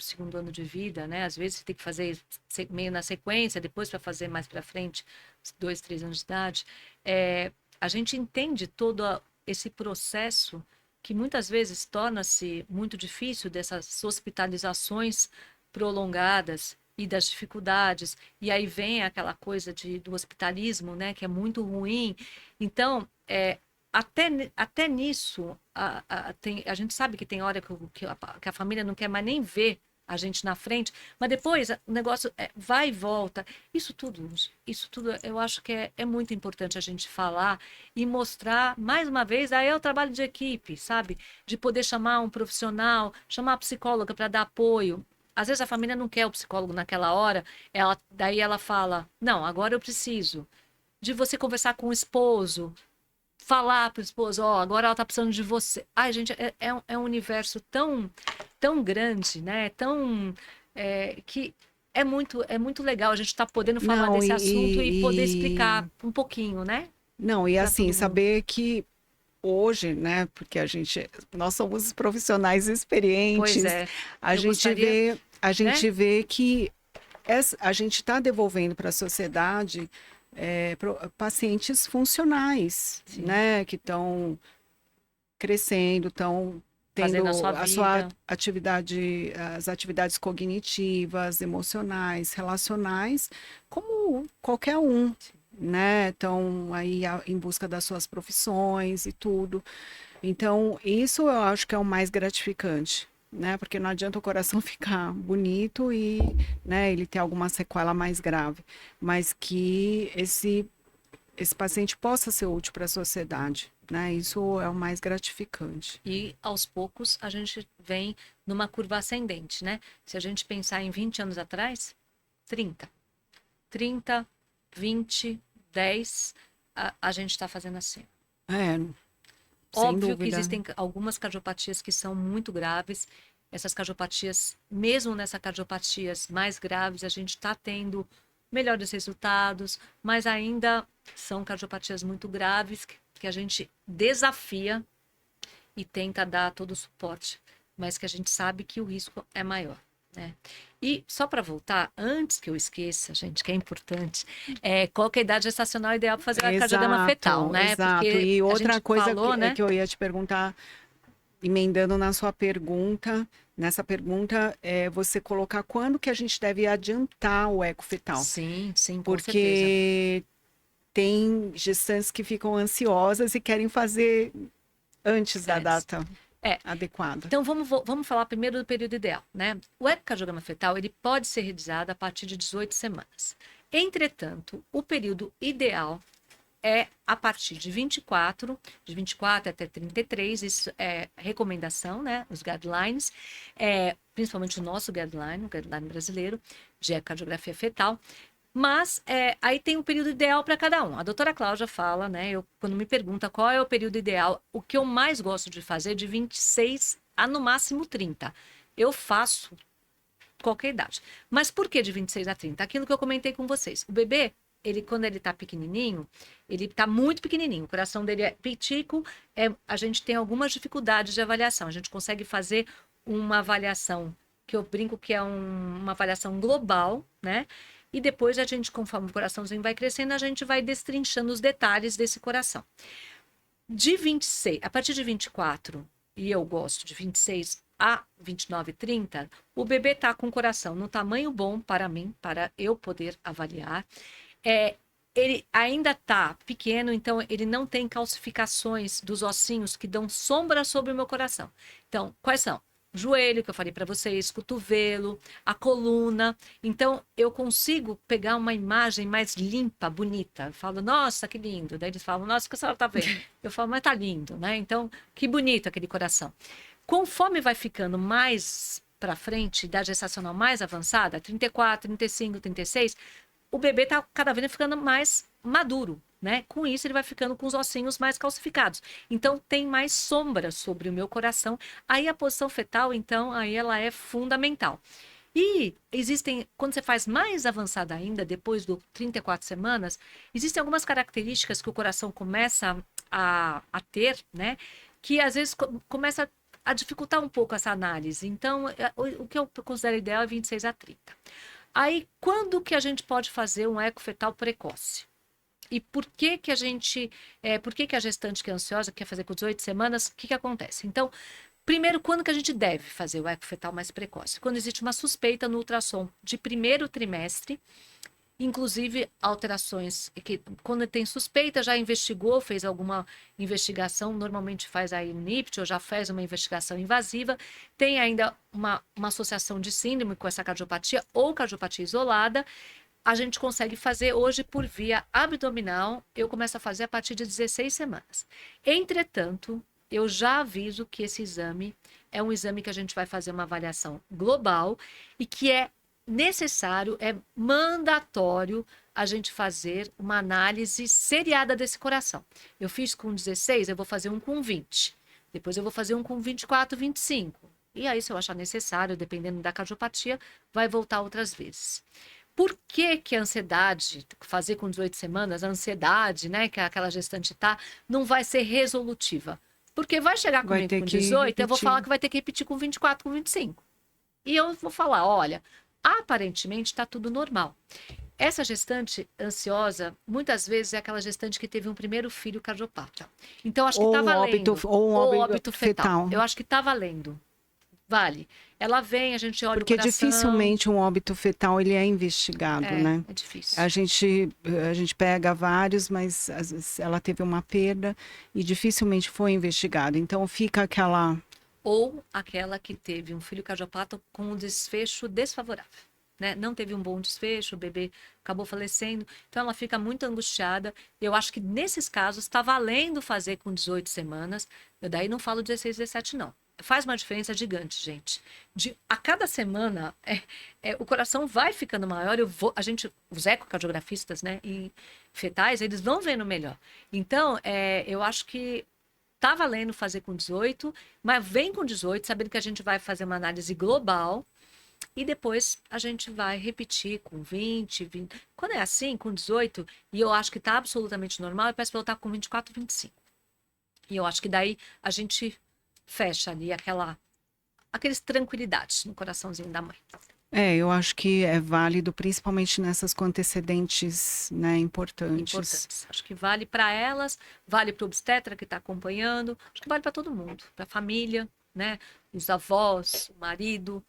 segundo ano de vida, né? Às vezes você tem que fazer meio na sequência, depois para fazer mais para frente, 2, 3 anos de idade. A gente entende todo esse processo que muitas vezes torna-se muito difícil dessas hospitalizações prolongadas e das dificuldades, e aí vem aquela coisa do hospitalismo, né, que é muito ruim. Então, até nisso, a gente sabe que tem hora que a família não quer mais nem ver a gente na frente, mas depois o negócio vai e volta. Isso tudo eu acho que é muito importante a gente falar e mostrar, mais uma vez, aí é o trabalho de equipe, sabe? De poder chamar um profissional, chamar a psicóloga para dar apoio. Às vezes a família não quer o psicólogo naquela hora, daí ela fala, não, agora eu preciso. de você conversar com o esposo, falar para o esposo, ó, agora ela tá precisando de você. Ai, gente, é um universo tão grande, né? Que é muito legal a gente estar podendo falar Não, desse assunto e poder explicar um pouquinho, né? não, e Para assim, todo mundo. saber que hoje, né, porque nós somos profissionais Pois experientes, é, eu gostaria, a né? gente vê que a gente está devolvendo para a sociedade pacientes funcionais, Sim, né, que estão crescendo, estão fazendo a tendo sua a sua vida. atividade, as atividades cognitivas, emocionais, relacionais, como qualquer um, né? Estão aí em busca das suas profissões e tudo. Então, isso eu acho que é o mais gratificante, né? Porque não adianta o coração ficar bonito e, né, ele ter alguma sequela mais grave, mas que esse paciente possa ser útil para a sociedade, né? Isso é o mais gratificante. E aos poucos a gente vem numa curva ascendente, né? Se a gente pensar em 20 anos atrás, 30, 20, 10, a gente está fazendo assim. É, sem Óbvio que dúvida. existem algumas cardiopatias que são muito graves. Essas cardiopatias, mesmo nessas cardiopatias mais graves, a gente está tendo melhores resultados, mas ainda são cardiopatias muito graves que a gente desafia e tenta dar todo o suporte, mas que a gente sabe que o risco é maior, né? E só para voltar, antes que eu esqueça, gente, que é importante, qual que é a idade gestacional ideal para fazer o ecocardiograma fetal, Exato, né? exato. Porque E a outra gente coisa falou, né? que eu ia te perguntar, emendando na sua pergunta, nessa pergunta, é você colocar quando que a gente deve adiantar o eco fetal. Sim, sim, com certeza. Porque tem gestantes que ficam ansiosas e querem fazer antes da Antes. data É, adequada. então vamos falar primeiro do período ideal, né? O ecocardiograma fetal, ele pode ser realizado a partir de 18 semanas. Entretanto, o período ideal é a partir de 24 até 33, isso é recomendação, né? Os guidelines, principalmente o nosso guideline, o guideline brasileiro de ecocardiografia fetal. Mas aí tem um período ideal para cada um. A doutora Cláudia fala, né? Quando me pergunta qual é o período ideal, o que eu mais gosto de fazer é de 26 a no máximo 30. Eu faço qualquer idade. Mas por que de 26 a 30? Aquilo que eu comentei com vocês. O bebê, ele quando ele tá pequenininho, ele tá muito pequenininho, o coração dele é pitico, a gente tem algumas dificuldades de avaliação. A gente consegue fazer uma avaliação que eu brinco que é uma avaliação global, né? E depois a gente, conforme o coraçãozinho vai crescendo, a gente vai destrinchando os detalhes desse coração. De 26, a partir de 24, e eu gosto de 26 a 29, 30, o bebê tá com o coração no tamanho bom para mim, para eu poder avaliar. Ele ainda tá pequeno, então ele não tem calcificações dos ossinhos que dão sombra sobre o meu coração. Então, quais são? Joelho, que eu falei para vocês, cotovelo, a coluna. Então, eu consigo pegar uma imagem mais limpa, bonita. Eu falo, nossa, que lindo. Daí eles falam, nossa, o que a senhora tá vendo? Eu falo, mas tá lindo, né? Então, que bonito aquele coração. Conforme vai ficando mais para frente, idade gestacional mais avançada, 34, 35, 36, o bebê tá cada vez ficando mais maduro, né? Com isso, ele vai ficando com os ossinhos mais calcificados. Então, tem mais sombra sobre o meu coração. Aí, a posição fetal, então, aí ela é fundamental. E existem, quando você faz mais avançada ainda, depois do 34 semanas, existem algumas características que o coração começa a ter, né? Que às vezes começa a dificultar um pouco essa análise. Então, o que eu considero ideal é 26 a 30. Aí, quando que a gente pode fazer um eco fetal precoce? E por que que a gestante que é ansiosa quer fazer com 18 semanas, o que que acontece? Então, primeiro, quando que a gente deve fazer o eco fetal mais precoce? Quando existe uma suspeita no ultrassom de primeiro trimestre, inclusive alterações, que quando tem suspeita, já investigou, fez alguma investigação, normalmente faz aí um NIPT ou já fez uma investigação invasiva, tem ainda uma associação de síndrome com essa cardiopatia ou cardiopatia isolada, a gente consegue fazer hoje por via abdominal, eu começo a fazer a partir de 16 semanas. Entretanto, eu já aviso que esse exame é um exame que a gente vai fazer uma avaliação global e que é necessário, é mandatório a gente fazer uma análise seriada desse coração. Eu fiz com 16, eu vou fazer um com 20. Depois eu vou fazer um com 24, 25. E aí, se eu achar necessário, dependendo da cardiopatia, vai voltar outras vezes. Por que que a ansiedade, fazer com 18 semanas, a ansiedade, né, que aquela gestante tá, não vai ser resolutiva? Porque vai chegar Vai comigo ter com que 18, eu vou repetir. falar que vai ter que repetir com 24, com 25. E eu vou falar, olha, aparentemente está tudo normal. Essa gestante ansiosa, muitas vezes é aquela gestante que teve um primeiro filho cardiopata. Então, acho que Ou está um valendo. óbito, ou um Ou óbito óbito fetal. fetal. Eu acho que está valendo. Vale. Ela vem, a gente olha Porque o coração. dificilmente um óbito fetal ele é investigado, né? É difícil. A gente pega vários, mas às vezes ela teve uma perda e dificilmente foi investigado. Então fica aquela... Ou aquela que teve um filho cardiopata com um desfecho desfavorável. Né? Não teve um bom desfecho, o bebê acabou falecendo. Então ela fica muito angustiada. Eu acho que nesses casos está valendo fazer com 18 semanas. Eu daí não falo 16, 17, não. Faz uma diferença gigante, gente. A cada semana, o coração vai ficando maior. Os ecocardiografistas, né, em fetais, eles vão vendo melhor. Então, eu acho que tá valendo fazer com 18, mas vem com 18, sabendo que a gente vai fazer uma análise global e depois a gente vai repetir com 20. Quando é assim, com 18, e eu acho que tá absolutamente normal, eu peço para voltar com 24, 25. E eu acho que daí a gente fecha ali aqueles tranquilidades no coraçãozinho da mãe. eu acho que é válido, principalmente nessas com antecedentes, né, importantes. Acho que vale para elas, vale para o obstetra que está acompanhando, acho que vale para todo mundo, para a família, né? Os avós, o marido,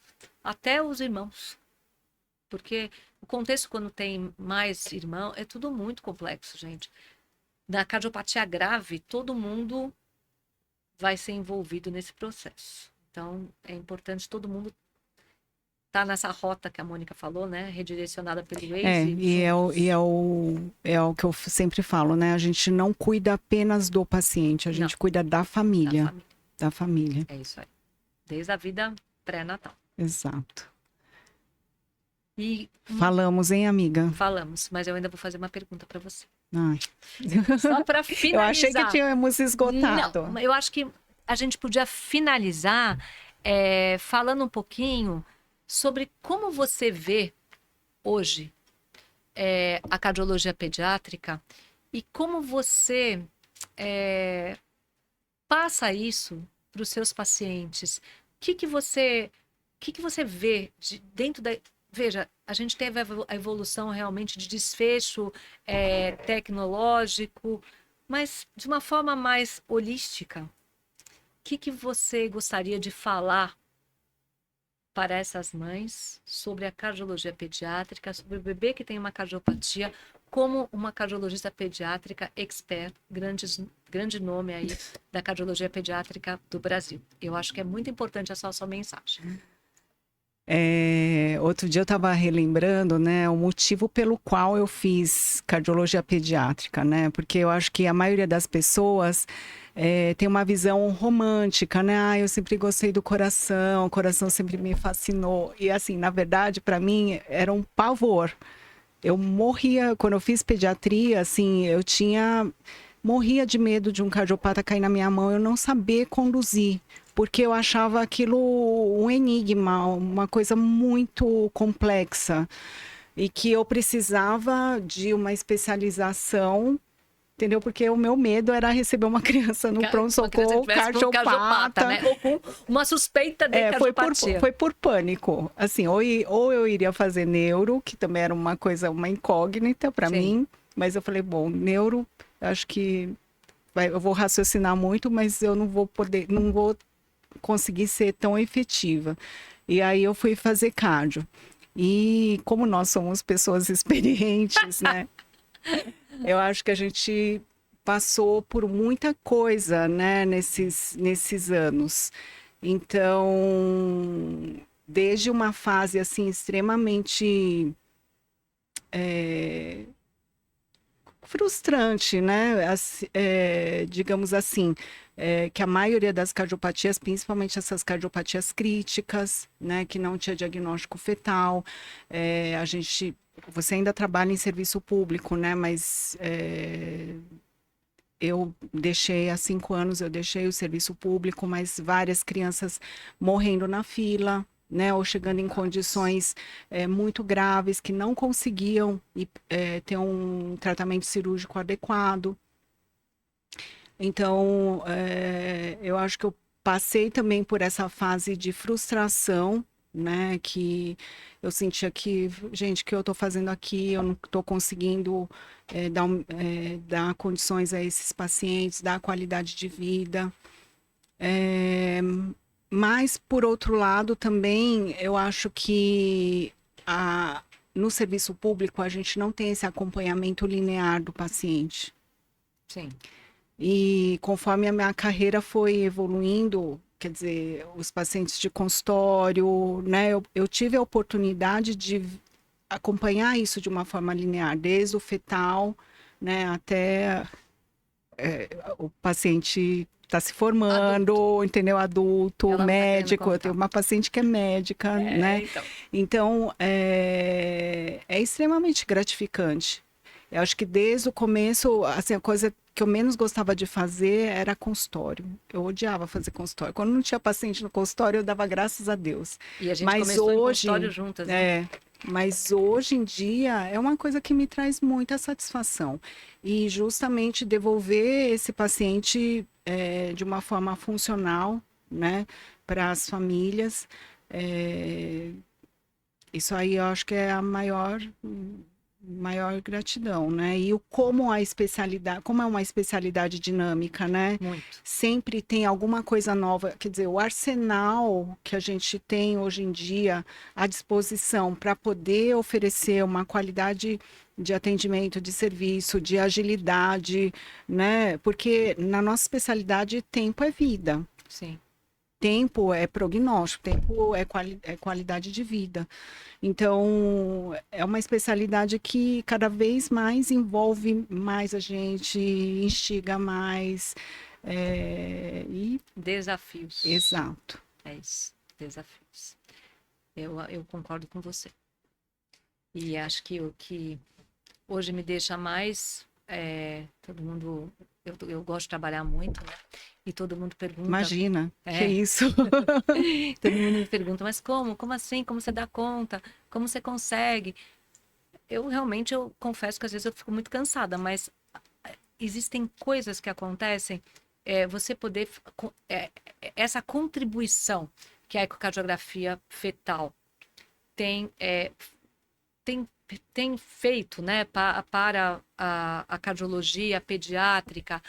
até os irmãos. Porque o contexto, quando tem mais irmão, é tudo muito complexo, gente. Na cardiopatia grave, todo mundo vai ser envolvido nesse processo. Então, é importante todo mundo estar nessa rota que a Mônica falou, né? Redirecionada pelo Waze. É o que eu sempre falo, né? A gente não cuida apenas do paciente, a gente cuida da família. Da família. É isso aí. Desde a vida pré-natal. Exato. E falamos, hein, amiga? Falamos, mas eu ainda vou fazer uma pergunta para você. Ai. Só para finalizar. Eu achei que tínhamos esgotado. Não, eu acho que a gente podia finalizar falando um pouquinho sobre como você vê hoje a cardiologia pediátrica e como você passa isso para os seus pacientes. O que você vê dentro da... Veja, a gente teve a evolução realmente de desfecho tecnológico, mas de uma forma mais holística. O que você gostaria de falar para essas mães sobre a cardiologia pediátrica, sobre o bebê que tem uma cardiopatia, como uma cardiologista pediátrica expert, grande nome aí da cardiologia pediátrica do Brasil? Eu acho que é muito importante essa sua mensagem. Outro dia eu estava relembrando, né, o motivo pelo qual eu fiz cardiologia pediátrica, né? Porque eu acho que a maioria das pessoas tem uma visão romântica, né? Eu sempre gostei do coração, o coração sempre me fascinou. E assim, na verdade, para mim, era um pavor. Eu morria, quando eu fiz pediatria, assim, morria de medo de um cardiopata cair na minha mão, eu não saber conduzir. Porque eu achava aquilo um enigma, uma coisa muito complexa. E que eu precisava de uma especialização, entendeu? Porque o meu medo era receber uma criança no pronto-socorro cardiopata. Né? Ou com uma suspeita de cardiopatia. Foi por pânico. Assim, ou eu iria fazer neuro, que também era uma incógnita para mim. Mas eu falei, bom, neuro, acho que eu vou raciocinar muito, mas eu não vou conseguir ser tão efetiva. E aí eu fui fazer cardio. E como nós somos pessoas experientes, né? Eu acho que a gente passou por muita coisa, né, nesses anos. Então, desde uma fase assim extremamente frustrante, né? Digamos assim, que a maioria das cardiopatias, principalmente essas cardiopatias críticas, né, que não tinha diagnóstico fetal, você ainda trabalha em serviço público, né? Mas eu deixei há 5 anos, eu deixei o serviço público, mas várias crianças morrendo na fila, né, ou chegando em condições muito graves que não conseguiam ter um tratamento cirúrgico adequado. Então, eu acho que eu passei também por essa fase de frustração, né, que eu sentia que, gente, o que eu estou fazendo aqui, eu não estou conseguindo dar condições a esses pacientes, dar qualidade de vida. Mas, por outro lado, também eu acho que no serviço público a gente não tem esse acompanhamento linear do paciente. Sim. E conforme a minha carreira foi evoluindo, quer dizer, os pacientes de consultório, né, eu tive a oportunidade de acompanhar isso de uma forma linear, desde o fetal, né, até o paciente está se formando, Adulto. entendeu? Adulto, Ela não tá querendo médico. Eu tenho contar. uma paciente que é médica, né? Então, é extremamente gratificante. Eu acho que desde o começo, assim, a coisa que eu menos gostava de fazer era consultório. Eu odiava fazer consultório. Quando não tinha paciente no consultório, eu dava graças a Deus. E a gente Mas começou em hoje, consultório juntas, né? mas hoje em dia é uma coisa que me traz muita satisfação. E justamente devolver esse paciente de uma forma funcional, né, para as famílias. Isso aí eu acho que é a maior gratidão, né? E como é uma especialidade dinâmica, né? Muito. Sempre tem alguma coisa nova, quer dizer, o arsenal que a gente tem hoje em dia à disposição para poder oferecer uma qualidade de atendimento, de serviço, de agilidade, né? Porque na nossa especialidade tempo é vida. Sim. Tempo é prognóstico, tempo é qualidade de vida. Então, é uma especialidade que cada vez mais envolve mais a gente, instiga mais. Desafios. Exato. É isso, desafios. Eu concordo com você. E acho que o que hoje me deixa mais... todo mundo... Eu gosto de trabalhar muito, né? E todo mundo pergunta... Imagina, que isso? Todo mundo me pergunta, mas como? Como assim? Como você dá conta? Como você consegue? Eu confesso que às vezes eu fico muito cansada, mas existem coisas que acontecem, você poder... essa contribuição que a ecocardiografia fetal tem feito, né, para a cardiologia pediátrica,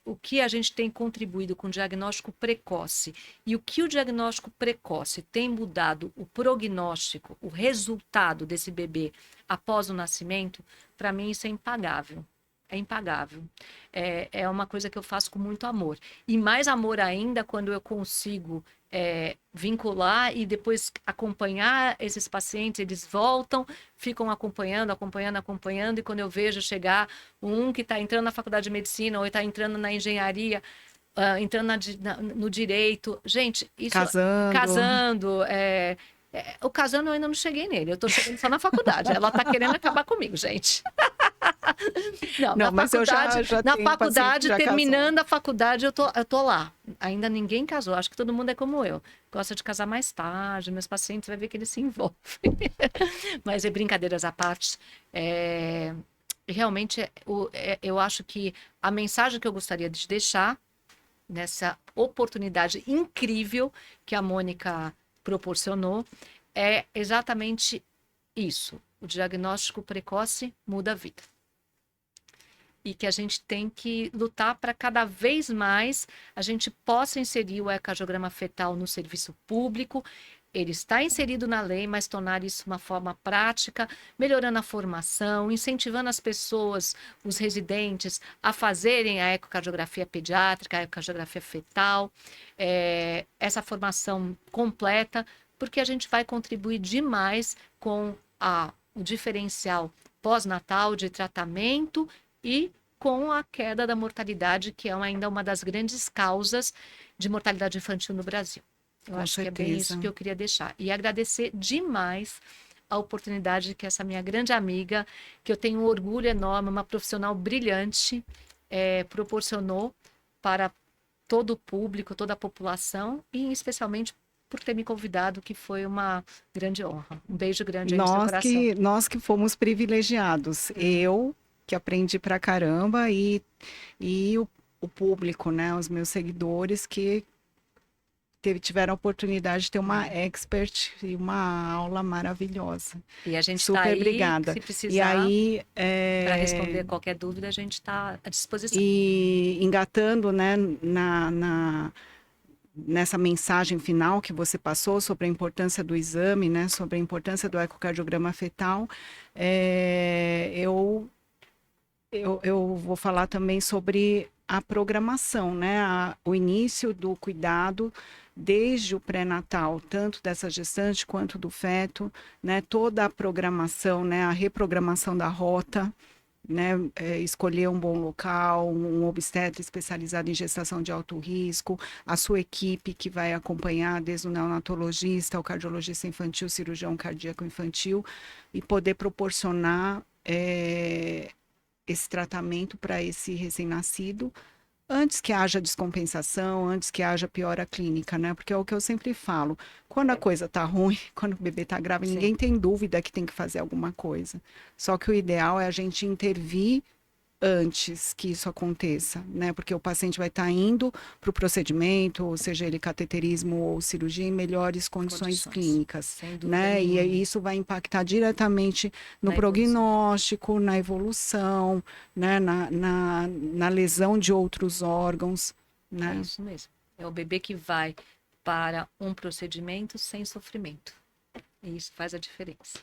o que a gente tem contribuído com o diagnóstico precoce e o que o diagnóstico precoce tem mudado o prognóstico, o resultado desse bebê após o nascimento, para mim isso é impagável. É impagável. É uma coisa que eu faço com muito amor. E mais amor ainda quando eu consigo vincular e depois acompanhar esses pacientes. Eles voltam, ficam acompanhando. E quando eu vejo chegar um que está entrando na faculdade de medicina ou está entrando na engenharia, entrando no direito. Gente, isso... Casando. O casando eu ainda não cheguei nele. Eu estou chegando só na faculdade. Ela está querendo acabar comigo, gente. Não, mas na faculdade, terminando a faculdade, eu tô lá. Ainda ninguém casou. Acho que todo mundo é como eu. Gosta de casar mais tarde. Meus pacientes vai ver que eles se envolvem. Mas brincadeiras à parte. Realmente, eu acho que a mensagem que eu gostaria de deixar nessa oportunidade incrível que a Mônica proporcionou é exatamente isso. O diagnóstico precoce muda a vida. E que a gente tem que lutar para cada vez mais a gente possa inserir o ecocardiograma fetal no serviço público. Ele está inserido na lei, mas tornar isso uma forma prática, melhorando a formação, incentivando as pessoas, os residentes, a fazerem a ecocardiografia pediátrica, a ecocardiografia fetal, essa formação completa, porque a gente vai contribuir demais com o diferencial pós-natal de tratamento e com a queda da mortalidade, que é ainda uma das grandes causas de mortalidade infantil no Brasil. Eu Com acho que é bem certeza. isso que eu queria deixar. E agradecer demais a oportunidade que essa minha grande amiga, que eu tenho um orgulho enorme, uma profissional brilhante, proporcionou para todo o público, toda a população, e especialmente por ter me convidado, que foi uma grande honra. Um beijo grande aí no seu coração. Nós que fomos privilegiados. Eu, que aprendi pra caramba, e o público, né? Os meus seguidores que tiveram a oportunidade de ter uma expert e uma aula maravilhosa. E a gente está Super aí, obrigada. se E precisar, aí, para responder qualquer dúvida, a gente está à disposição. e engatando, né, nessa mensagem final que você passou sobre a importância do exame, né, sobre a importância do ecocardiograma fetal, eu vou falar também sobre a programação, né, o início do cuidado desde o pré-natal, tanto dessa gestante quanto do feto, né, toda a programação, né, a reprogramação da rota, né, escolher um bom local, um obstetra especializado em gestação de alto risco, a sua equipe que vai acompanhar desde o neonatologista, o cardiologista infantil, o cirurgião cardíaco infantil, e poder proporcionar esse tratamento para esse recém-nascido antes que haja descompensação, antes que haja piora clínica, né? Porque é o que eu sempre falo. Quando a coisa tá ruim, quando o bebê tá grave, Sim. ninguém tem dúvida que tem que fazer alguma coisa. Só que o ideal é a gente intervir antes que isso aconteça, né? Porque o paciente vai estar indo para o procedimento, ou seja ele cateterismo ou cirurgia, em melhores condições clínicas, sem dúvida né? E nenhuma. isso vai impactar diretamente no Na prognóstico, na evolução, né? Na lesão de outros órgãos, É né? isso mesmo. É o bebê que vai para um procedimento sem sofrimento. E isso faz a diferença.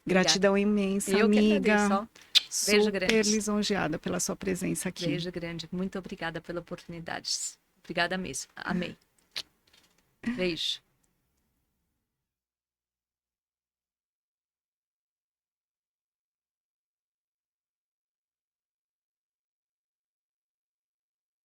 Gratidão imensa, Eu que amiga. agradeço, ó. Beijo Super grande. lisonjeada pela sua presença aqui. Beijo grande. Muito obrigada pela oportunidade. Obrigada mesmo. Amei. Beijo.